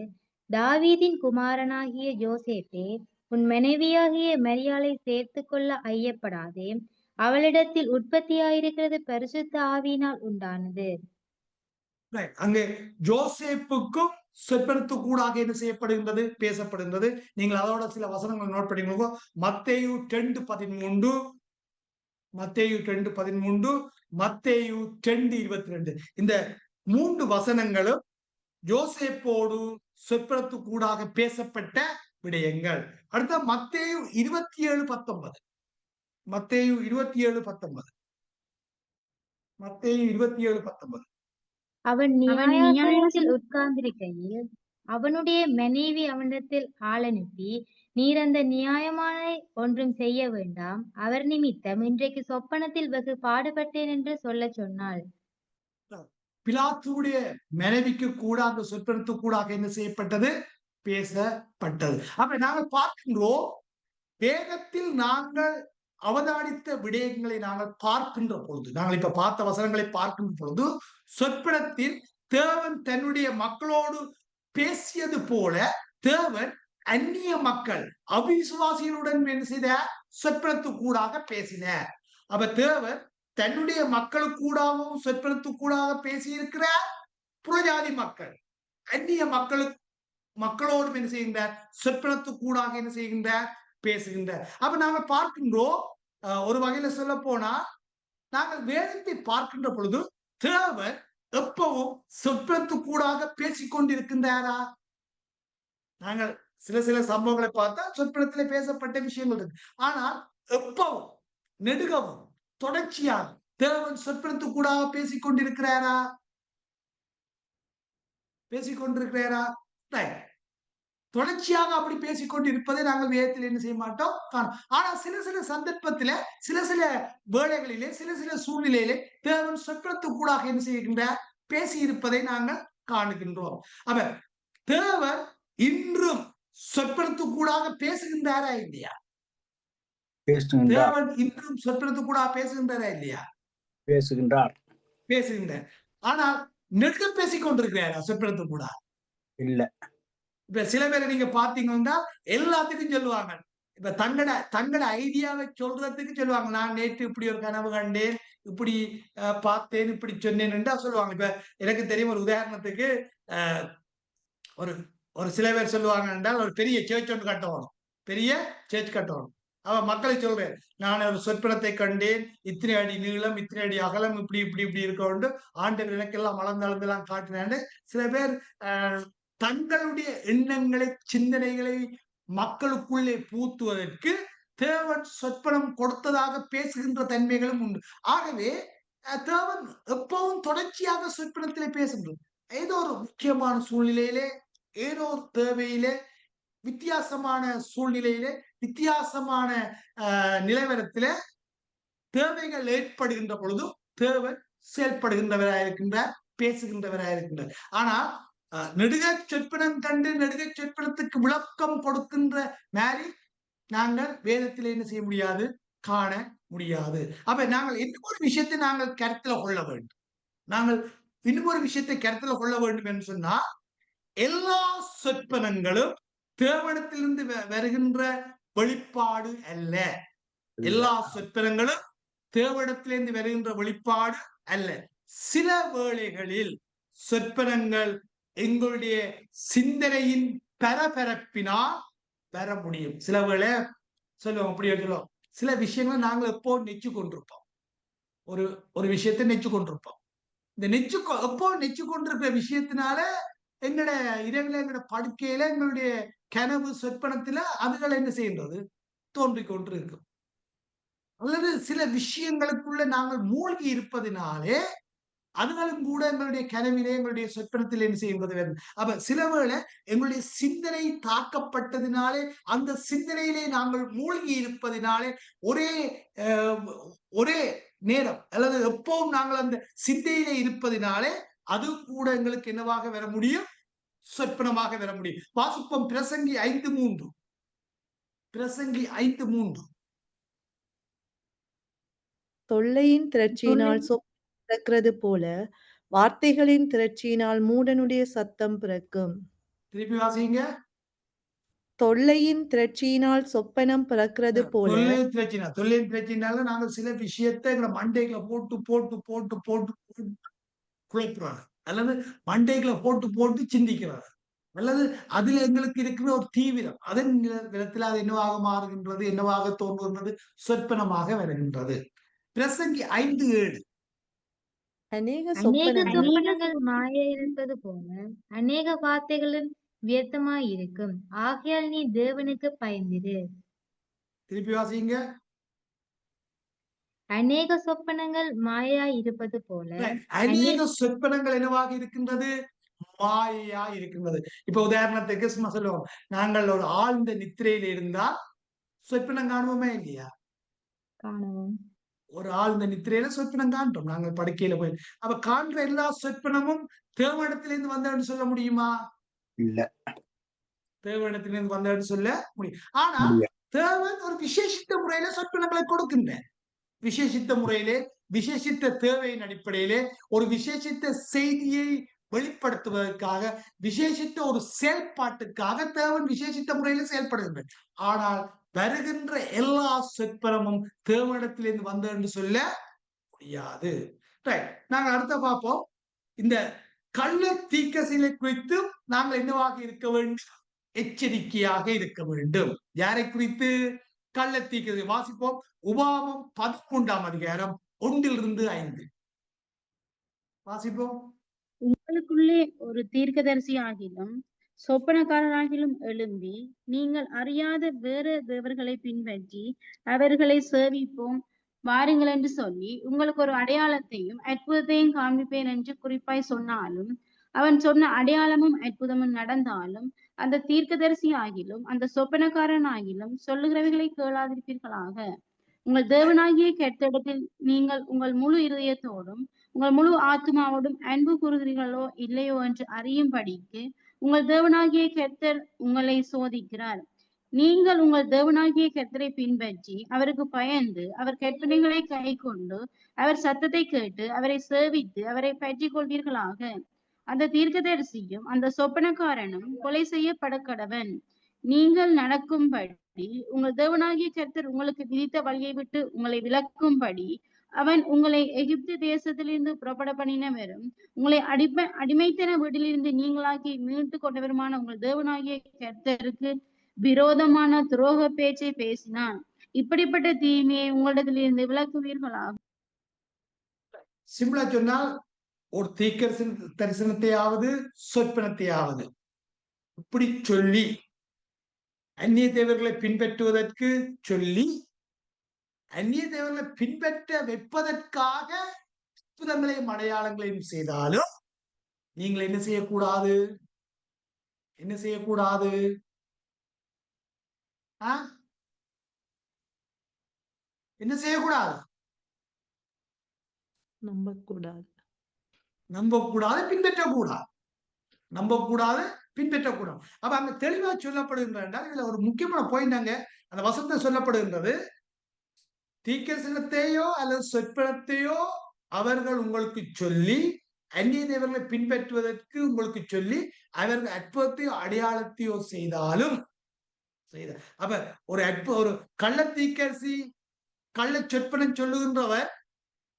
தாவீதின் குமாரனாகிய யோசேப்பே, உன் மனைவியாகிய மரியாளை சேர்த்துக் கொள்ள ஐயப்படாதே. அவளிடத்தில் உற்பத்தியாயிருக்கிறது பரிசுத்த ஆவியினால் உண்டானது. Right. அங்கே ஜோசேப்புக்கும் சொற்பனத்துக்கூடாக என்ன செய்யப்படுகின்றது, பேசப்படுகின்றது. நீங்கள் அதோட சில வசனங்களை நோட் பண்ணிக்கோங்க. மத்தேயு 10:13, மத்தேயு 10:13, மத்தேயு 10:22. இந்த 3 வசனங்களும் யோசேப்போடு சொற்பனத்துக்கூடாக பேசப்பட்ட விடயங்கள். அடுத்த மத்தேயு 27:19, மத்தேயு 27:19, மத்தேயு 27:19. அவன் நியாயாசனத்தில் உட்கார்ந்திருக்கையில் அவனுடைய மனைவி அவனிடத்தில் ஆளனுப்பி, நீர் அந்த நியாயமானை ஒன்றும் செய்ய வேண்டாம், அவர் நிமித்தம் இன்றைக்கு சொப்பனத்தில் வெகு பாடுபட்டேன் என்று சொல்லச் சொன்னாள். பிலாத்துடைய மனைவிக்கு கூட அந்த சொற்பனத்துக்கூடாக என்ன செய்யப்பட்டது, பேசப்பட்டது. அப்ப நாங்கள் பார்க்கின்றோம், வேதத்தில் நாங்கள் அவதானித்த விடயங்களை நாங்கள் பார்க்கின்ற பொழுது, நாங்கள் இப்ப பார்த்த வசனங்களை பார்க்கின்ற பொழுது, சொற்பனத்தில் தேவன் தன்னுடைய மக்களோடு பேசியது போல தேவன் அந்நிய மக்கள் அவிசுவாசிகளுடன் என்ன செய்த, சொற்பனத்துக்கூடாக பேசினார். அப்ப தேவன் தன்னுடைய மக்களுக்கூடாகவும் சொற்பனத்துக்கூடாக பேசியிருக்கிறார். புறஜாதி மக்கள் அந்நிய மக்களோடும் என்ன செய்கின்றார், சொற்பனத்துக்கூடாக என்ன செய்கின்றார், பேசுகின்றார். அப்ப நாங்க பார்க்கின்றோம், ஒரு வகையில சொல்ல போனா நாங்கள் வேதத்தை பார்க்கின்ற பொழுது தேவன் எப்பவும் சொற்பனத்துக்கூடாக பேசிக் கொண்டிருக்கின்றாரா? நாங்கள் சில சம்பவங்களை பார்த்தா சொற்பனத்திலே பேசப்பட்ட விஷயங்கள் இருக்கு. ஆனால் எப்பவும் நெடுகவும் தொடர்ச்சியாக தேவன் சொற்பனத்துக்கூடாக பேசிக் கொண்டிருக்கிறாரா? பேசிக் கொண்டிருக்கிறாரா? தொடர்ச்சியாக அப்படி பேசிக்கொண்டு இருப்பதை நாங்கள் வேதத்தில் என்ன செய்ய மாட்டோம், காணும். ஆனா சில சந்தர்ப்பத்தில, சில வேளைகளிலே, சில சூழ்நிலையிலே தேவன் சொற்பனத்துக்கூடாக என்ன செய்கின்றார், பேசி இருப்பதை நாங்கள் காணுகின்றோம். அப்ப தேவன் இன்றும் சொற்பனத்துக்கூடாக பேசுகின்றாரா இல்லையா? தேவன் இன்றும் சொற்பனத்துக்கூடாக பேசுகின்றாரா இல்லையா? பேசுகின்றார். பேசுகின்றார். ஆனால் நெடுக பேசிக் கொண்டிருக்கிறாரா சொற்பனத்துக்கூடாக? இல்ல. இப்ப சில பேரை நீங்க பாத்தீங்கன்னா எல்லாத்துக்கும் சொல்லுவாங்க. இப்ப தங்கட ஐடியாவை சொல்றதுக்கு சொல்லுவாங்க. நான் நேற்று இப்படி ஒரு கனவு கண்டேன், இப்படி பார்த்தேன், இப்படி சொன்னேன் சொல்லுவாங்க. இப்ப எனக்கு தெரியும், ஒரு உதாரணத்துக்கு ஒரு ஒரு சில பேர் சொல்லுவாங்க என்றால், ஒரு பெரிய சேர்ச் ஒன்று கட்டணும், பெரிய சேர்ச் கட்டணும். அவ மக்களை சொல்றேன், நான் ஒரு சொற்பனத்தை கண்டேன், இத்தனை அடி நீளம், இத்தனை அடி அகலம், இப்படி இப்படி இப்படி இருக்க ஆண்டவர் எனக்கெல்லாம் வளர்ந்தெல்லாம் காட்டினான்னு சில பேர் தங்களுடைய எண்ணங்களை, சிந்தனைகளை மக்களுக்குள்ளே பூத்துவதற்கு தேவன் சொற்பனம் கொடுத்ததாக பேசுகின்ற தன்மைகளும் உண்டு. ஆகவே தேவன் எப்பவும் தொடர்ச்சியாக சொற்பனத்திலே பேசுகின்றது. ஏதோ ஒரு முக்கியமான சூழ்நிலையிலே, ஏதோ ஒரு தேவையிலே, வித்தியாசமான சூழ்நிலையிலே, வித்தியாசமான நிலவரத்திலே தேவைகள் ஏற்படுகின்ற பொழுதும் தேவன் செயல்படுகின்றவராயிருக்கின்றார், பேசுகின்றவராயிருக்கின்றார். ஆனால் நெடுக சொற்பனம் கண்டு நெடுக சொற்பனத்துக்கு விளக்கம் கொடுக்கின்ற மாதிரி நாங்கள் வேதத்தில் என்ன செய்ய முடியாது, காண முடியாது. அப்ப நாங்கள் இன்னும் ஒரு விஷயத்தை நாங்கள் கருத்துல கொள்ள வேண்டும். நாங்கள் இன்னும் ஒரு விஷயத்தை கருத்துல கொள்ள வேண்டும் என்று சொன்னா, எல்லா சொற்பனங்களும் தேவனிடத்திலிருந்து வருகின்ற வெளிப்பாடு அல்ல. எல்லா சொற்பனங்களும் தேவனிடத்திலிருந்து வருகின்ற வெளிப்பாடு அல்ல. சில வேளைகளில் சொற்பனங்கள் எங்களுடைய சிந்தனையின் பரபரப்பினால் வர முடியும். சில வேளை சொல்லுவோம், அப்படி சொல்லுவோம், சில விஷயங்களை நாங்கள் எப்போ நெச்சு கொண்டிருப்போம், ஒரு விஷயத்தை நெச்சு கொண்டிருப்போம். இந்த எப்போ நெச்சு கொண்டிருக்கிற விஷயத்தினால எங்களோட இரவுல, எங்களோட படுக்கையில, எங்களுடைய கனவு சொற்பனத்துல அதுகளை என்ன செய்கின்றது, தோன்றிக் கொண்டு இருக்கும். அல்லது சில விஷயங்களுக்குள்ள நாங்கள் மூழ்கி இருப்பதினாலே அதுகளும் கூட எங்களுடைய கனவிலே, எங்களுடைய சொற்பனத்தில் என்ன செய்யும்போது வேண்டும். அப்ப சில வேளை எங்களுடைய சிந்தனை தாக்கப்பட்டதினாலே, அந்த சிந்தனையிலே நாங்கள் மூழ்கி இருப்பதினாலே, ஒரே நேரம் அல்லது எப்பவும் நாங்கள் அந்த சிந்தையிலே இருப்பதினாலே அது கூட எங்களுக்கு என்னவாக வர முடியும், சொற்பனமாக வர முடியும். வாசிப்போம் பிரசங்கி 5:3, பிரசங்கி 5:3. தொல்லையின் திரட்சியினால் பிறக்கிறது போல வார்த்தைகளின் திரட்சியினால் மூடனுடைய சத்தம் பிறக்கும். திருப்பி வாசிங்க. தொல்லையின் திரட்சியினால் சொப்பனம் பிறக்கிறது போல தொல்லையின் பிரச்சனைனால நாங்கள் சில விஷயத்தை எங்களை மண்டைகளை போட்டு போட்டு போட்டு போட்டு போட்டு குழப்புறாங்க, அல்லது மண்டைகளை போட்டு போட்டு சிந்திக்கிறாங்க, அல்லது அதுல எங்களுக்கு இருக்கிற ஒரு தீவிரம் அதன் விதத்தில் அது என்னவாக மாறுகின்றது, என்னவாக தோன்றுகின்றது, சொற்பனமாக வருகின்றது. பிரசங்கி 5:7 அநேக அநேக சொப்பனங்கள் சொப்பனங்கள் மாயை இருப்பது போல அநேக வார்த்தைகளும் வியர்த்தமாய் இருக்கும். ஆகையால் நீ தேவனுக்கு பயந்திரு. திருப்பி வாசிங்க. அநேக சொப்பனங்கள் மாயாய் இருப்பது போல அநேக சொற்பனங்கள் என்னவாக இருக்கின்றது, மாயையா இருக்கின்றது. இப்ப உதாரணத்துக்கு சும்மா சொல்லுவோம், நாங்கள் ஒரு ஆழ்ந்த நித்திரையில இருந்தால் சொற்பனம் காணுவோமே இல்லையா? காணவும் ஒரு ஆழ்ந்த நித்திரையில சொற்பனம் காண்றோம் நாங்கள் படுக்கையில போய். அப்ப காண்ற எல்லா சொற்பனமும் தேவனிடத்திலிருந்து வந்தவன்னு சொல்ல முடியுமா? இல்ல. தேவனிடத்திலிருந்து வந்தவன்னு சொல்ல முடியும். ஆனா முடியாது. தேவன் ஒரு விசேஷித்த முறையில சொற்பனங்களை கொடுக்கின்ற விசேஷித்த முறையிலே, விசேஷித்த தேவையின் அடிப்படையிலே, ஒரு விசேஷித்த செய்தியை வெளிப்படுத்துவதற்காக, விசேஷித்த ஒரு செயல்பாட்டுக்காக தேவன் விசேஷித்த முறையில செயல்படுகின்றார். ஆனால் வருகின்ற எல்லா சொற்பனமும் தேவனிடத்திலிருந்து வந்தது என்று சொல்ல முடியாது. நாங்கள் அடுத்த பார்ப்போம். இந்த கள்ள தீர்க்கதரிசிகளை குறித்து நாங்கள் என்னவாக இருக்க வேண்டும், எச்சரிக்கையாக இருக்க வேண்டும். யாரை குறித்து? கள்ள தீர்க்கதரிசி. வாசிப்போம். உபாகமம் 13 1-5 வாசிப்போம். உங்களுக்குள்ளே ஒரு தீர்க்கதரிசி ஆகிலும் சொப்பனக்காரராகிலும் எழும்பி நீங்கள் அறியாத வேற தேவர்களை பின்பற்றி அவர்களை சேவிப்போம் வாருங்கள் என்று சொல்லி உங்களுக்கு ஒரு அடையாளத்தையும் அற்புதத்தையும் காண்பிப்பேன் என்று குறிப்பாய் சொன்னாலும், அவன் சொன்ன அடையாளமும் அற்புதமும் நடந்தாலும், அந்த தீர்க்கதரிசி ஆகிலும் அந்த சொப்பனக்காரன் ஆகிலும் சொல்லுகிறவைகளை கேளாதிருப்பீர்களாக. உங்கள் தேவனாகிய கர்த்தரிடத்தில் நீங்கள் உங்கள் முழு இருதயத்தோடும் உங்கள் முழு ஆத்மாவோடும் அன்பு கூறுகிறீர்களோ இல்லையோ என்று அறியும்படிக்கு உங்கள் தேவனாகிய கர்த்தர் உங்களை சோதிக்கிறார். நீங்கள் உங்கள் தேவனாகிய கர்த்தரை பின்பற்றி அவருக்கு பயந்து அவர் கற்பனைகளை கைக்கொண்டு அவர் சத்தத்தை கேட்டு அவரை சேவித்து அவரை பற்றி கொள்வீர்களாக. அந்த தீர்க்கதரிசியும் அந்த சொப்பனக்காரனும் கொலை செய்யப்பட கடவன். நீங்கள் நடக்கும்படி உங்கள் தேவனாகிய கர்த்தர் உங்களுக்கு விதித்த வழியை விட்டு உங்களை விலக்கும்படி அவன் உங்களை எகிப்து தேசத்திலிருந்து புறப்பட பண்ணினவரும் உங்களை அடிமைத்தன வீட்டிலிருந்து நீங்களாக்கி மீட்டு கொண்டவருமான உங்கள் தேவனாகிய கர்த்தருக்கு விரோதமான துரோக பேச்சை பேசினான். இப்படிப்பட்ட தீமையை உங்களிடத்திலிருந்து விலக்குவீர்களாக. சிம்பிளா சொன்னால், ஒரு தீர்க்க தரிசனத்தையாவது சொற்பனத்தையாவது இப்படி சொல்லி அந்நிய தேவர்களை பின்பற்றுவதற்கு சொல்லி அந்நிய தேவர்களை பின்பற்ற வைப்பதற்காக அற்புதங்களையும் அடையாளங்களையும் செய்தாலும் நீங்கள் என்ன செய்யக்கூடாது, என்ன செய்யக்கூடாது? என்ன செய்யக்கூடாது? நம்பக்கூடாது, நம்பக்கூடாது, பின்பற்றக்கூடாது. நம்பக்கூடாது, பின்பற்றக்கூடாது. அப்ப அங்க தெளிவா சொல்லப்படுகின்ற இதுல ஒரு முக்கியமான பாயிண்ட் அங்க அந்த வசனத்தை சொல்லப்படுகின்றது. தீர்க்கதரிசனத்தையோ அல்லது சொற்பனத்தையோ அவர்கள் உங்களுக்கு சொல்லி அந்நிய தேவர்களை பின்பற்றுவதற்கு உங்களுக்கு சொல்லி அவர்கள் அற்புதத்தையோ அடையாளத்தையோ செய்தாலும் அப்ப ஒரு கள்ள தீர்க்கதரிசி கள்ள சொற்பனம் சொல்லுகின்றவர்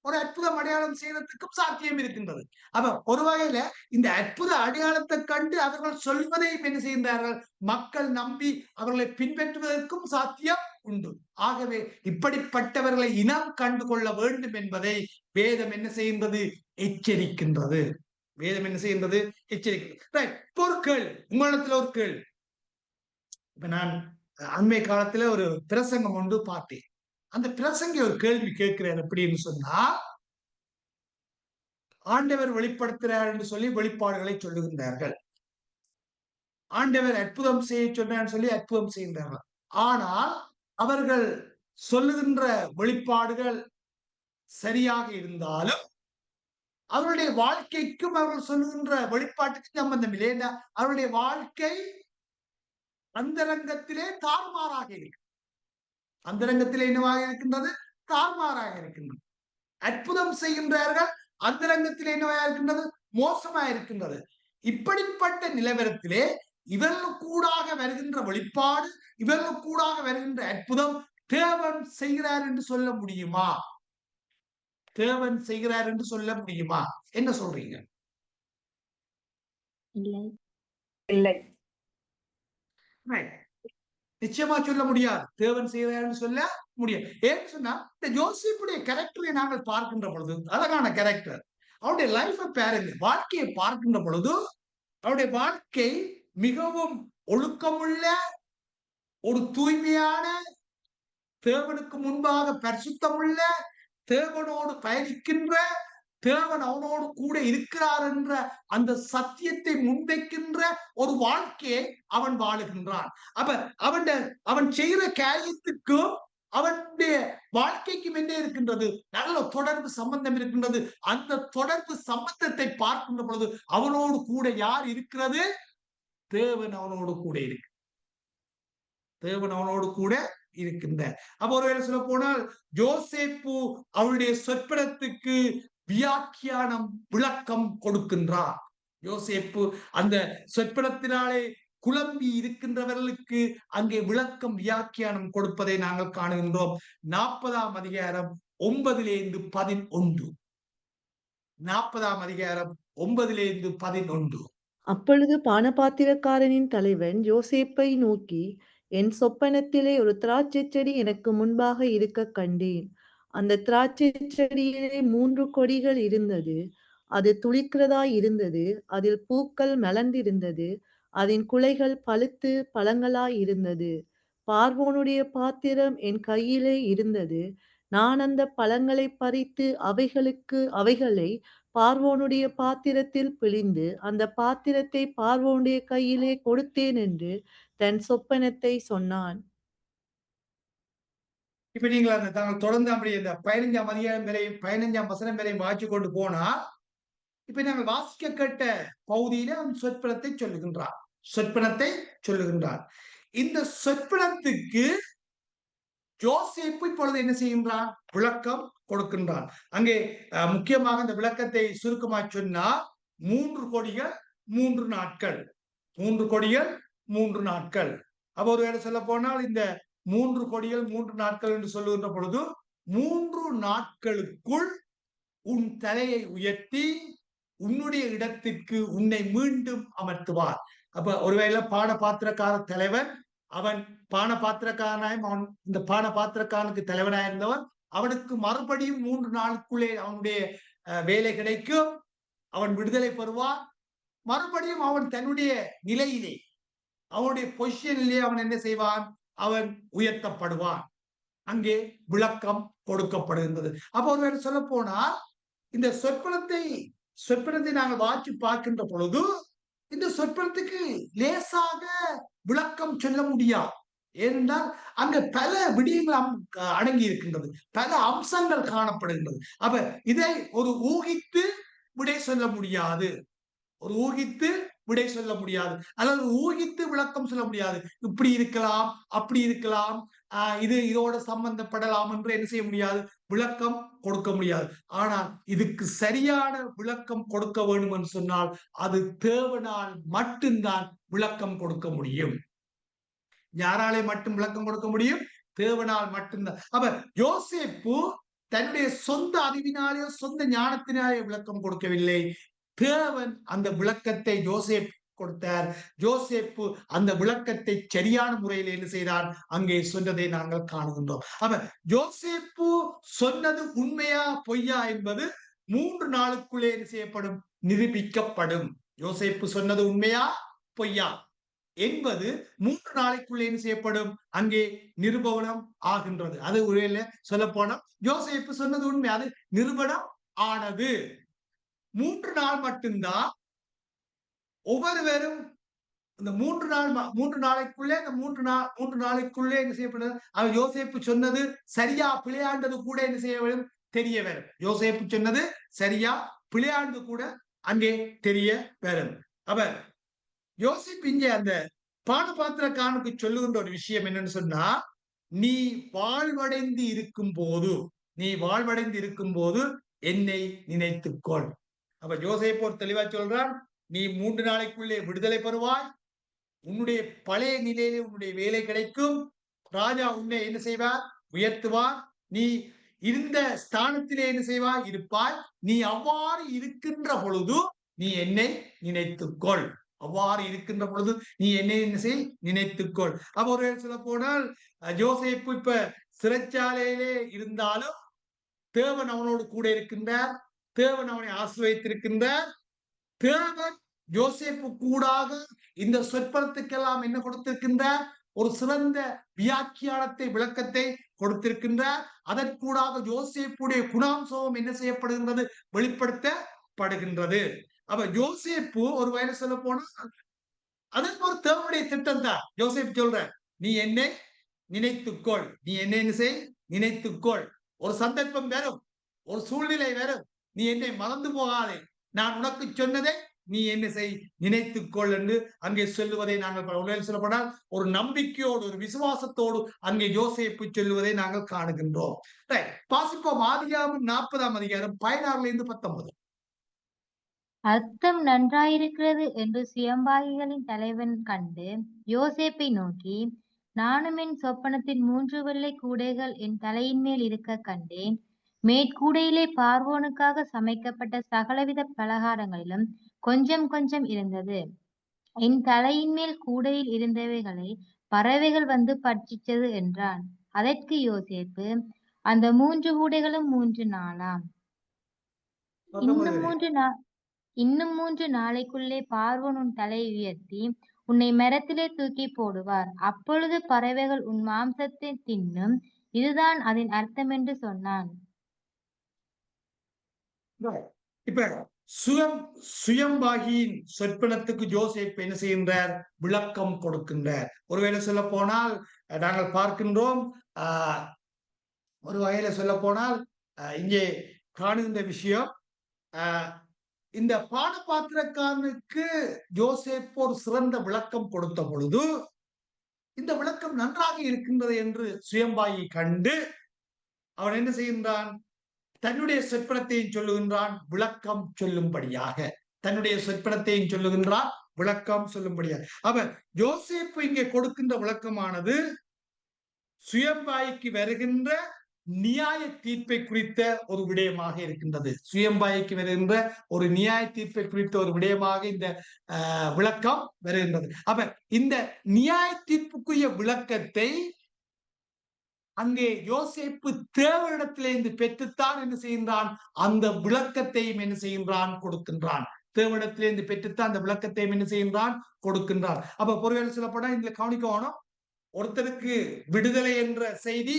ஒரு அற்புதம் அடையாளம் செய்வதற்கும் சாத்தியம் இருக்கின்றது. அப்ப ஒரு வகையில இந்த அற்புத அடையாளத்தை கண்டு அவர்கள் சொல்வதையும் என்ன செய்கின்றார்கள், மக்கள் நம்பி அவர்களை பின்பற்றுவதற்கும் சாத்தியம் உண்டு. ஆகவே இப்படிப்பட்டவர்களை இனம் கண்டு கொள்ள வேண்டும் என்பதை வேதம் என்ன செய்கின்றது, எச்சரிக்கின்றது. வேதம் என்ன செய்கின்றது, எச்சரிக்கின்றது. ஒரு கேள்வி உங்களிடத்துல, ஒரு கேள்வி. இப்ப நான் அண்மை காலத்துல ஒரு பிரசங்கம் ஒன்று பார்த்தேன். அந்த பிரசங்கி ஒரு கேள்வி கேட்கிறார். எப்படின்னு சொன்னா, ஆண்டவர் வெளிப்படுத்துகிறார் என்று சொல்லி வெளிப்பாடுகளை சொல்லுகின்றார்கள். ஆண்டவர் அற்புதம் செய்ய சொன்னார் சொல்லி அற்புதம் செய்கின்றார்கள். ஆனால் அவர்கள் சொல்லுகின்ற வெளிப்பாடுகள் சரியாக இருந்தாலும் அவருடைய வாழ்க்கைக்கும் அவர்கள் சொல்லுகின்ற வெளிப்பாட்டுக்கு சம்பந்தம் இல்லை. அவருடைய வாழ்க்கை அந்தரங்கத்திலே தாறுமாறாக இருக்கு. அந்தரங்கத்திலே என்னவாக இருக்கின்றது, தாறுமாறாக இருக்கின்றது. அற்புதம் செய்கின்றார்கள், அந்தரங்கத்திலே என்னவாக இருக்கின்றது, மோசமாக இருக்கின்றது. இப்படிப்பட்ட நிலவரத்திலே இவர்களுக்கூடாக வருகின்ற வெளிப்பாடு, இவர்களுக்கூடாக வருகின்ற அற்புதம் தேவன் செய்கிறார் என்று சொல்ல முடியுமா? தேவன் செய்கிறார் என்று சொல்ல முடியுமா? என்ன சொல்றீங்க? இல்லை. இல்லை. நிச்சயமா சொல்ல முடியாது. தேவன் செய்கிறார்னு சொல்ல முடியாது. ஏன்னு சொன்னா இந்த யோசேப்புடைய கேரக்டரை நாங்கள் பார்க்கின்ற பொழுது, அழகான கேரக்டர், அவருடைய லைஃபை பாருங்க, வாழ்க்கையை பார்க்கின்ற பொழுது அவருடைய வாழ்க்கை மிகவும் ஒழுக்கமுள்ள ஒரு தூய்மையான, தேவனுக்கு முன்பாக பரிசுத்தமுள்ள, தேவனோடு பயணிக்கின்ற, தேவன் அவனோடு கூட இருக்கிறார் என்ற அந்த சத்தியத்தை முன்வைக்கின்ற ஒரு வாழ்க்கையை அவன் வாழுகின்றான். அப்ப அவன் செய்கிற காரியத்துக்கும் அவனுடைய வாழ்க்கைக்கும் என்ன இருக்கின்றது? நல்ல தொடர்பு சம்பந்தம் இருக்கின்றது. அந்த தொடர்பு சம்பந்தத்தை பார்க்கின்ற பொழுது அவனோடு கூட யார் இருக்கிறது? தேவன் அவனோடு கூட இருக்கு. தேவன் அவனோடு கூட இருக்கின்ற. அப்ப ஒருவேளை சொல்ல போனால் யோசேப்பு அவருடைய சொற்பனத்துக்கு வியாக்கியானம், விளக்கம் கொடுக்கின்றார். யோசேப்பு அந்த சொற்பனத்தினாலே குழம்பி இருக்கின்றவர்களுக்கு அங்கே விளக்கம், வியாக்கியானம் கொடுப்பதை நாங்கள் காணுகின்றோம். 40ஆம் அதிகாரம் 9-11. 40ஆம் அதிகாரம் 9-11. அப்பொழுது பானபாத்திரக்காரனின் தலைவன் யோசேப்பை நோக்கி, என் சொப்பனத்திலே ஒரு திராட்சைச் செடி எனக்கு முன்பாக இருக்கக் கண்டேன். அந்த திராட்சைச் செடியிலே 3 கொடிகள் இருந்தது. அது துளிர்க்கிறதாய் இருந்தது. அதில் பூக்கள் மலர்ந்திருந்தது. அதன் குலைகள் பழுத்து பழங்களாய் இருந்தது. பார்வோனுடைய பாத்திரம் என் கையிலே இருந்தது. நான் அந்த பழங்களை பறித்து அவைகளை பார்வோனுடைய பாத்திரத்தில் பிழிந்து அந்த பாத்திரத்தை பார்வோனுடைய கையிலே கொடுத்தேன் என்று தன் சொப்பனத்தை சொன்னான். இப்ப நீங்கள் அந்த தாங்கள் தொடர்ந்து அப்படி இந்த 15ஆம் அதிகாரம் வரையும் 15ஆம் வசனம் வரையும் வாசிச்சு கொண்டு போனா, இப்ப நாங்கள் வாசிக்க கேட்ட பகுதியில அவன் சொற்பனத்தை சொல்லுகின்றார். சொற்பனத்தை சொல்லுகின்றார். இந்த சொற்பனத்துக்கு யோசேப்பு இப்பொழுது என்ன செய்கின்றான்? விளக்கம் கொடுக்கின்றான். அங்கே முக்கியமாக இந்த விளக்கத்தை சுருக்கமாக சொன்னா, 3 கொடிகள் 3 நாட்கள், 3 கொடிகள் 3 நாட்கள். அப்ப ஒருவேளை சொல்ல போனால் இந்த 3 கொடிகள் 3 நாட்கள் என்று சொல்லுகின்ற பொழுது 3 நாட்களுக்குள் உன் தலையை உயர்த்தி உன்னுடைய இடத்திற்கு உன்னை மீண்டும் அமர்த்துவார். அப்ப ஒருவேளை பானபாத்திரக்கார தலைவன், அவன் பானபாத்திரக்காரனாயும் அவன் இந்த பானபாத்திரக்காரனுக்கு தலைவனாய் இருந்தவன், அவனுக்கு மறுபடியும் 3 நாளுக்குள்ளே அவனுடைய வேலை கிடைக்கும், அவன் விடுதலை பெறுவான். மறுபடியும் அவன் தன்னுடைய நிலையிலே, அவனுடைய பொசிஷனிலே அவன் என்ன செய்வான்? அவன் உயர்த்தப்படுவான். அங்கே விளக்கம் கொடுக்கப்படுகின்றது. அப்ப ஒருவேளை சொல்ல போனால் இந்த சொற்பனத்தை நாங்கள் வாசி பார்க்கின்ற பொழுது இந்த சொற்பனத்துக்கு லேசாக விளக்கம் சொல்ல முடியாது. ஏனென்றால் அங்க பல விடயங்கள் அடங்கி இருக்கின்றது, பல அம்சங்கள் காணப்படுகின்றது. அப்ப இதை ஒரு ஊகித்து விடை சொல்ல முடியாது, ஒரு ஊகித்து விடை சொல்ல முடியாது, அல்லது ஊகித்து விளக்கம் சொல்ல முடியாது. இப்படி இருக்கலாம், அப்படி இருக்கலாம், இது இதோட சம்பந்தப்படலாம் என்று என்ன செய்ய முடியாது? விளக்கம் கொடுக்க முடியாது. ஆனால் இதுக்கு சரியான விளக்கம் கொடுக்க வேண்டும் என்று சொன்னால் அது தேவனால் மட்டும்தான் விளக்கம் கொடுக்க முடியும். யாராலே மட்டும் விளக்கம் கொடுக்க முடியும்? தேவனால் மட்டும்தான். அப்ப யோசேப்பு தன்னுடைய சொந்த அறிவினாலேயோ சொந்த ஞானத்தினாலேயோ விளக்கம் கொடுக்கவில்லை. தேவன் அந்த விளக்கத்தை யோசேப்பு கொடுத்தார். யோசேப்பு அந்த விளக்கத்தை சரியான முறையில் என்ன செய்தார்? அங்கே சொன்னதை நாங்கள் காணுகின்றோம். அப்ப யோசேப்பு சொன்னது உண்மையா பொய்யா என்பது 3 நாளுக்குள்ளே என்ன செய்யப்படும்? நிரூபிக்கப்படும். யோசேப்பு சொன்னது உண்மையா பொய்யா என்பது 3 நாளைக்குள்ளே என்ன செய்யப்படும்? அங்கே நிரூபணம் ஆகின்றது. அது ஒருவேளை சொல்ல போனா யோசேப்பு சொன்னது உண்மை, அது நிரூபணம் ஆனது. 3 நாள் மட்டும்தான் ஒவ்வொருவரும் இந்த 3 நாளைக்குள்ளே இந்த 3 நாளைக்குள்ளே என்ன செய்யப்படும்? அவர் யோசேப்பு சொன்னது சரியா பிழையாண்டது கூட என்ன செய்ய வேண்டும்? தெரிய வரும். யோசேப்பு சொன்னது சரியா பிழையாண்டு கூட அங்கே தெரிய வரும். அப்ப யோசிப்பு இங்கே அந்த பானபாத்திரக்காரனுக்கு சொல்லுகின்ற ஒரு விஷயம் என்னன்னு சொன்னா, நீ வாழ்வடைந்து இருக்கும் போது என்னை நினைத்துக்கொள். அப்ப யோசேப்பு ஒரு தெளிவா சொல்றான், நீ 3 நாளைக்குள்ளே விடுதலை பெறுவாய், உன்னுடைய பழைய நிலையிலே உன்னுடைய வேலை கிடைக்கும். ராஜா உன்னை என்ன செய்வார்? உயர்த்துவார். நீ இருந்த ஸ்தானத்திலே என்ன செய்வாய்? இருப்பாய். நீ அவ்வாறு இருக்கின்ற பொழுது நீ என்னை நினைத்துக்கொள். அவ்வாறு இருக்கின்ற பொழுது நீ என்னை என்ன செய்? நினைத்துக்கொள். அப்ப ஒரு சொல்ல போனால் யோசேப்பு இப்ப சிறைச்சாலையிலே இருந்தாலும் தேவன் அவனோடு கூட இருக்கின்றார். தேவன் அவனை ஆசீர்வதித்திருக்கின்றார். தேவன் யோசேப்பு கூடாக இந்த சொற்பனத்துக்கெல்லாம் என்ன கொடுத்திருக்கின்றார்? ஒரு சிறந்த வியாக்கியானத்தை, விளக்கத்தை கொடுத்திருக்கின்றார். அதற்கூடாக யோசேப்புடைய குணாம்சம் என்ன செய்யப்படுகின்றது? வெளிப்படுத்தப்படுகின்றது. அப்ப யோசேப்பு ஒரு வயல சொல்ல போனா அதற்கு ஒரு தேவனுடைய திட்டம் தான். யோசேப்பு சொல்ற, நீ என்னை நினைத்துக்கொள், நீ என்னை செய், நினைத்துக்கொள். ஒரு சந்தர்ப்பம் வரும், ஒரு சூழ்நிலை வரும், நீ என்னை மறந்து போகாதே, நான் உனக்கு சொன்னதை நீ என்ன செய், நினைத்துக்கொள் என்று அங்கே சொல்லுவதை நாங்கள் சொல்லப்போனால் ஒரு நம்பிக்கையோடு, ஒரு விசுவாசத்தோடு அங்கே யோசேப்பு சொல்லுவதை நாங்கள் காணுகின்றோம். வாசிப்போம். ஆதியாகமம் 40ஆம் அதிகாரம் 16-19. அர்த்தம் நன்றாயிருக்கிறது என்று சுயம்பாகிகளின் தலைவன் கண்டு யோசேப்பை நோக்கி, நானும் என் சொப்பனத்தின் 3 வெள்ளை கூடைகள் என் தலையின் மேல் இருக்க கண்டேன். மேற்கூடையிலே பார்வோனுக்காக சமைக்கப்பட்ட சகலவித பலகாரங்களிலும் கொஞ்சம் கொஞ்சம் இருந்தது. என் தலையின் மேல் கூடையில் இருந்தவைகளை பறவைகள் வந்து பட்சித்தது என்றான். அதற்கு யோசேப்பு, அந்த 3 கூடைகளும் 3 நாளாம். இன்னும் 3 நாளைக்குள்ளே பார்வோன் உன் தலையை உயர்த்தி உன்னை மரத்திலே தூக்கி போடுவார். அப்பொழுது பறவைகள் உன் மாம்சத்தை தின்னும். இதுதான் அதன் அர்த்தம் என்று சொன்னான். இப்ப சுயம்பாகியின் சொற்பனத்துக்கு யோசேப்பு என்ன செய்கின்றார்? விளக்கம் கொடுக்கின்றார். ஒருவேளை சொல்ல போனால் நாங்கள் பார்க்கின்றோம், ஒரு வகையில சொல்ல போனால் இங்கே காணுகின்ற விஷயம், இந்த பானபாத்திரக்காரனுக்கு யோசேப்பு ஒரு சிறந்த விளக்கம் கொடுத்த பொழுது இந்த விளக்கம் நன்றாக இருக்கின்றது என்று சுயம்பாகி கண்டு அவன் என்ன செய்கின்றான்? தன்னுடைய சொற்பனத்தையும் சொல்லுகின்றான், விளக்கம் சொல்லும்படியாக. தன்னுடைய சொற்பனத்தையும் சொல்லுகின்றான், விளக்கம் சொல்லும்படியாக. அவன் யோசேப்பு இங்கே கொடுக்கின்ற விளக்கமானது சுயம்பாய்க்கு வருகின்ற நியாய தீர்ப்பை குறித்த ஒரு விடயமாக இருக்கின்றது. சுயம்பாய்க்கு வருகின்ற ஒரு நியாய தீர்ப்பை குறித்த ஒரு விடயமாக இந்த விளக்கம் வருகின்றது. அப்ப இந்த நியாய தீர்ப்புக்குரிய விளக்கத்தை அங்கே யோசேப்பு தேவனிடத்திலிருந்து பெற்றுத்தான் என்ன செய்கின்றான்? அந்த விளக்கத்தையும் என்ன செய்கின்றான்? கொடுக்கின்றான். தேவனிடத்திலிருந்து பெற்றுத்தான் அந்த விளக்கத்தையும் என்ன செய்கின்றான்? கொடுக்கின்றான். அப்ப பொருள் சொல்லப்பட இதுல கவனிக்கணும், ஒருத்தருக்கு விடுதலை என்ற செய்தி,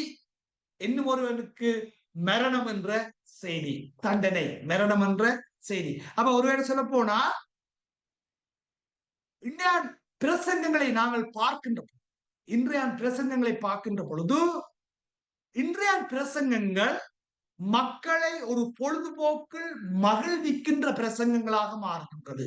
இன்னும் ஒருவனுக்கு மரணம் என்ற செய்தி, தண்டனை, மரணம் என்ற செய்தி. அப்ப ஒருவேளை சொல்ல போனா இன்றைய பிரசங்கங்களை நாங்கள் பார்க்கின்ற இன்றைய பிரசங்கங்களை பார்க்கின்ற பொழுது இன்றைய பிரசங்கங்கள் மக்களை ஒரு பொழுதுபோக்கில் மகிழ்விக்கின்ற பிரசங்கங்களாக மாறுகின்றது.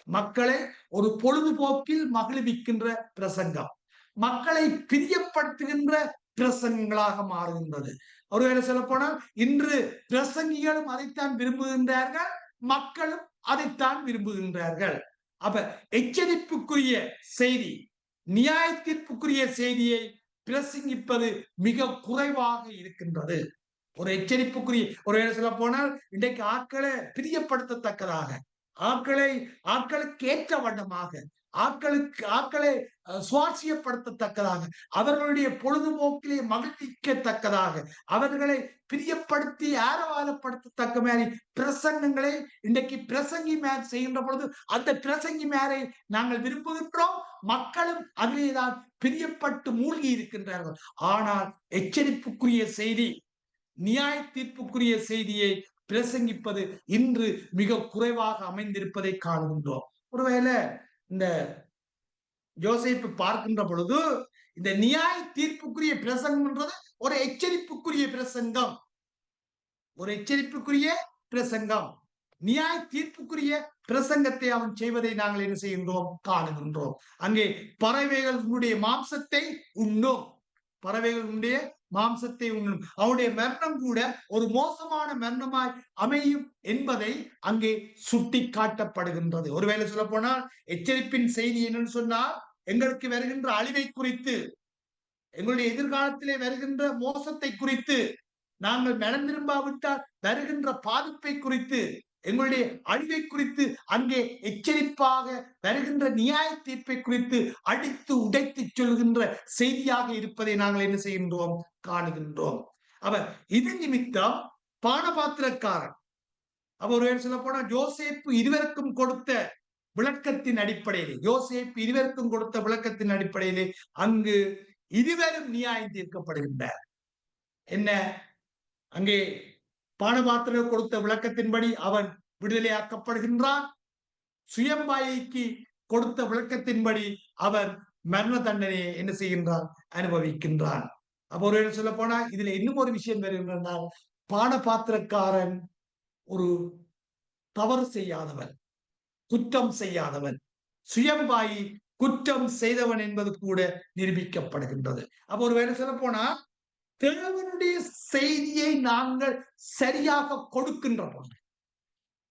மக்களை ஒரு பொழுதுபோக்கில் மகிழ்விக்கின்ற பிரசங்கம், மக்களை பிரியப்படுத்துகின்ற பிரசங்கங்களாக மாறுகின்றது. ஒருவேளை சொல்ல போனால் இன்று பிரசங்கிகளும் அதைத்தான் விரும்புகின்றார்கள், மக்களும் அதைத்தான் விரும்புகின்றார்கள். அப்ப எச்சரிப்புக்குரிய செய்தி, நியாய தீர்ப்புக்குரிய செய்தியை பிரசங்கிப்பது மிக குறைவாக இருக்கின்றது. ஒரு எச்சரிப்புக்குரிய, ஒருவேளை சொல்ல போனால் இன்றைக்கு ஆட்களை பிரியப்படுத்தத்தக்கதாக, ஆட்களுக்கு ஏற்ற வண்ணமாக, ஆட்களை சுவாரஸ்யப்படுத்தத்தக்கதாக, அவர்களுடைய பொழுதுபோக்கிலே மகிழ்விக்கத்தக்கதாக, அவர்களை பிரியப்படுத்தி ஆரவாரப்படுத்தத்தக்க மாதிரி பிரசங்கங்களை இன்றைக்கு பிரசங்கி மேல் செய்கின்ற பொழுது அந்த பிரசங்கி மேலை நாங்கள் விரும்புகின்றோம். மக்களும் அதிலேதான் பிரியப்பட்டு மூழ்கி இருக்கின்றார்கள். ஆனால் எச்சரிப்புக்குரிய செய்தி, நியாய தீர்ப்புக்குரிய செய்தியை பிரசங்கிப்பது இன்று மிக குறைவாக அமைந்திருப்பதை காணுகின்றோம். ஒருவேளை இந்த யோசேப்பு பார்க்கின்ற பொழுது இந்த நியாய தீர்ப்புக்குரிய பிரசங்கம் என்றது ஒரு எச்சரிப்புக்குரிய பிரசங்கம், ஒரு எச்சரிப்புக்குரிய பிரசங்கம். நியாய தீர்ப்புக்குரிய பிரசங்கத்தை அவன் செய்வதை நாங்கள் என்ன செய்கின்றோம்? காணுகின்றோம். அங்கே பறவைகளுடைய மாம்சத்தை உண்ணும், பறவைகளுடைய மாம்சத்தை உண்ணும். அவனுடைய மரணம் கூட ஒரு மோசமான மரணமாய் அமையும் என்பதை அங்கே சுட்டி காட்டப்படுகின்றது. ஒருவேளை சொல்ல போனால் எச்சரிப்பின் செய்தி என்னன்னு சொன்னால் எங்களுக்கு வருகின்ற அழிவை குறித்து, எங்களுடைய எதிர்காலத்திலே வருகின்ற மோசத்தை குறித்து, நாங்கள் மனம் திரும்பாவிட்டால் வருகின்ற பாதிப்பை குறித்து, எங்களுடைய அழிவை குறித்து, அங்கே எச்சரிப்பாக வருகின்ற நியாய தீர்ப்பை குறித்து அடித்து உடைத்து சொல்கின்ற செய்தியாக இருப்பதை நாங்கள் என்ன செய்கின்றோம், காணுகின்றோம். அவ இது நிமித்தம் பானபாத்திரக்காரன், அப்ப ஒரு சொல்ல போனா யோசேப்பு இருவருக்கும் கொடுத்த விளக்கத்தின் அடிப்படையிலே, யோசேப்பு இருவருக்கும் கொடுத்த விளக்கத்தின் அடிப்படையிலே அங்கு இருவரும் நியாயம் தீர்க்கப்படுகின்றார். என்ன, அங்கே பானபாத்திரர் கொடுத்த விளக்கத்தின்படி அவன் விடுதலையாக்கப்படுகின்றான். சுயம்பாய்க்கு கொடுத்த விளக்கத்தின்படி அவன் மரண தண்டனையை என்ன செய்கின்றான், அனுபவிக்கின்றான். அப்ப ஒரு சொல்ல போனா இதுல இன்னும் ஒரு விஷயம் வருகின்றால், பானபாத்திரக்காரன் ஒரு தவறு செய்யாதவன், குற்றம் செய்யாதவன். சுயம்பாயி குற்றம் செய்தவன் என்பது கூட நிரூபிக்கப்படுகின்றது. அப்ப ஒரு வேலை சொல்ல போனா தேவனுடைய செய்தியை நாங்கள் சரியாக கொடுக்கின்ற பொழுது,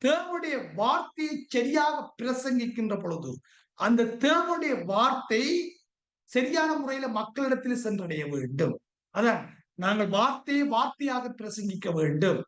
தேவனுடைய வார்த்தையை சரியாக பிரசங்கிக்கின்ற பொழுது, அந்த தேவனுடைய வார்த்தை சரியான முறையில மக்களிடத்தில் சென்றடைய வேண்டும். அதான் நாங்கள் வார்த்தையை வார்த்தையாக பிரசங்கிக்க வேண்டும்.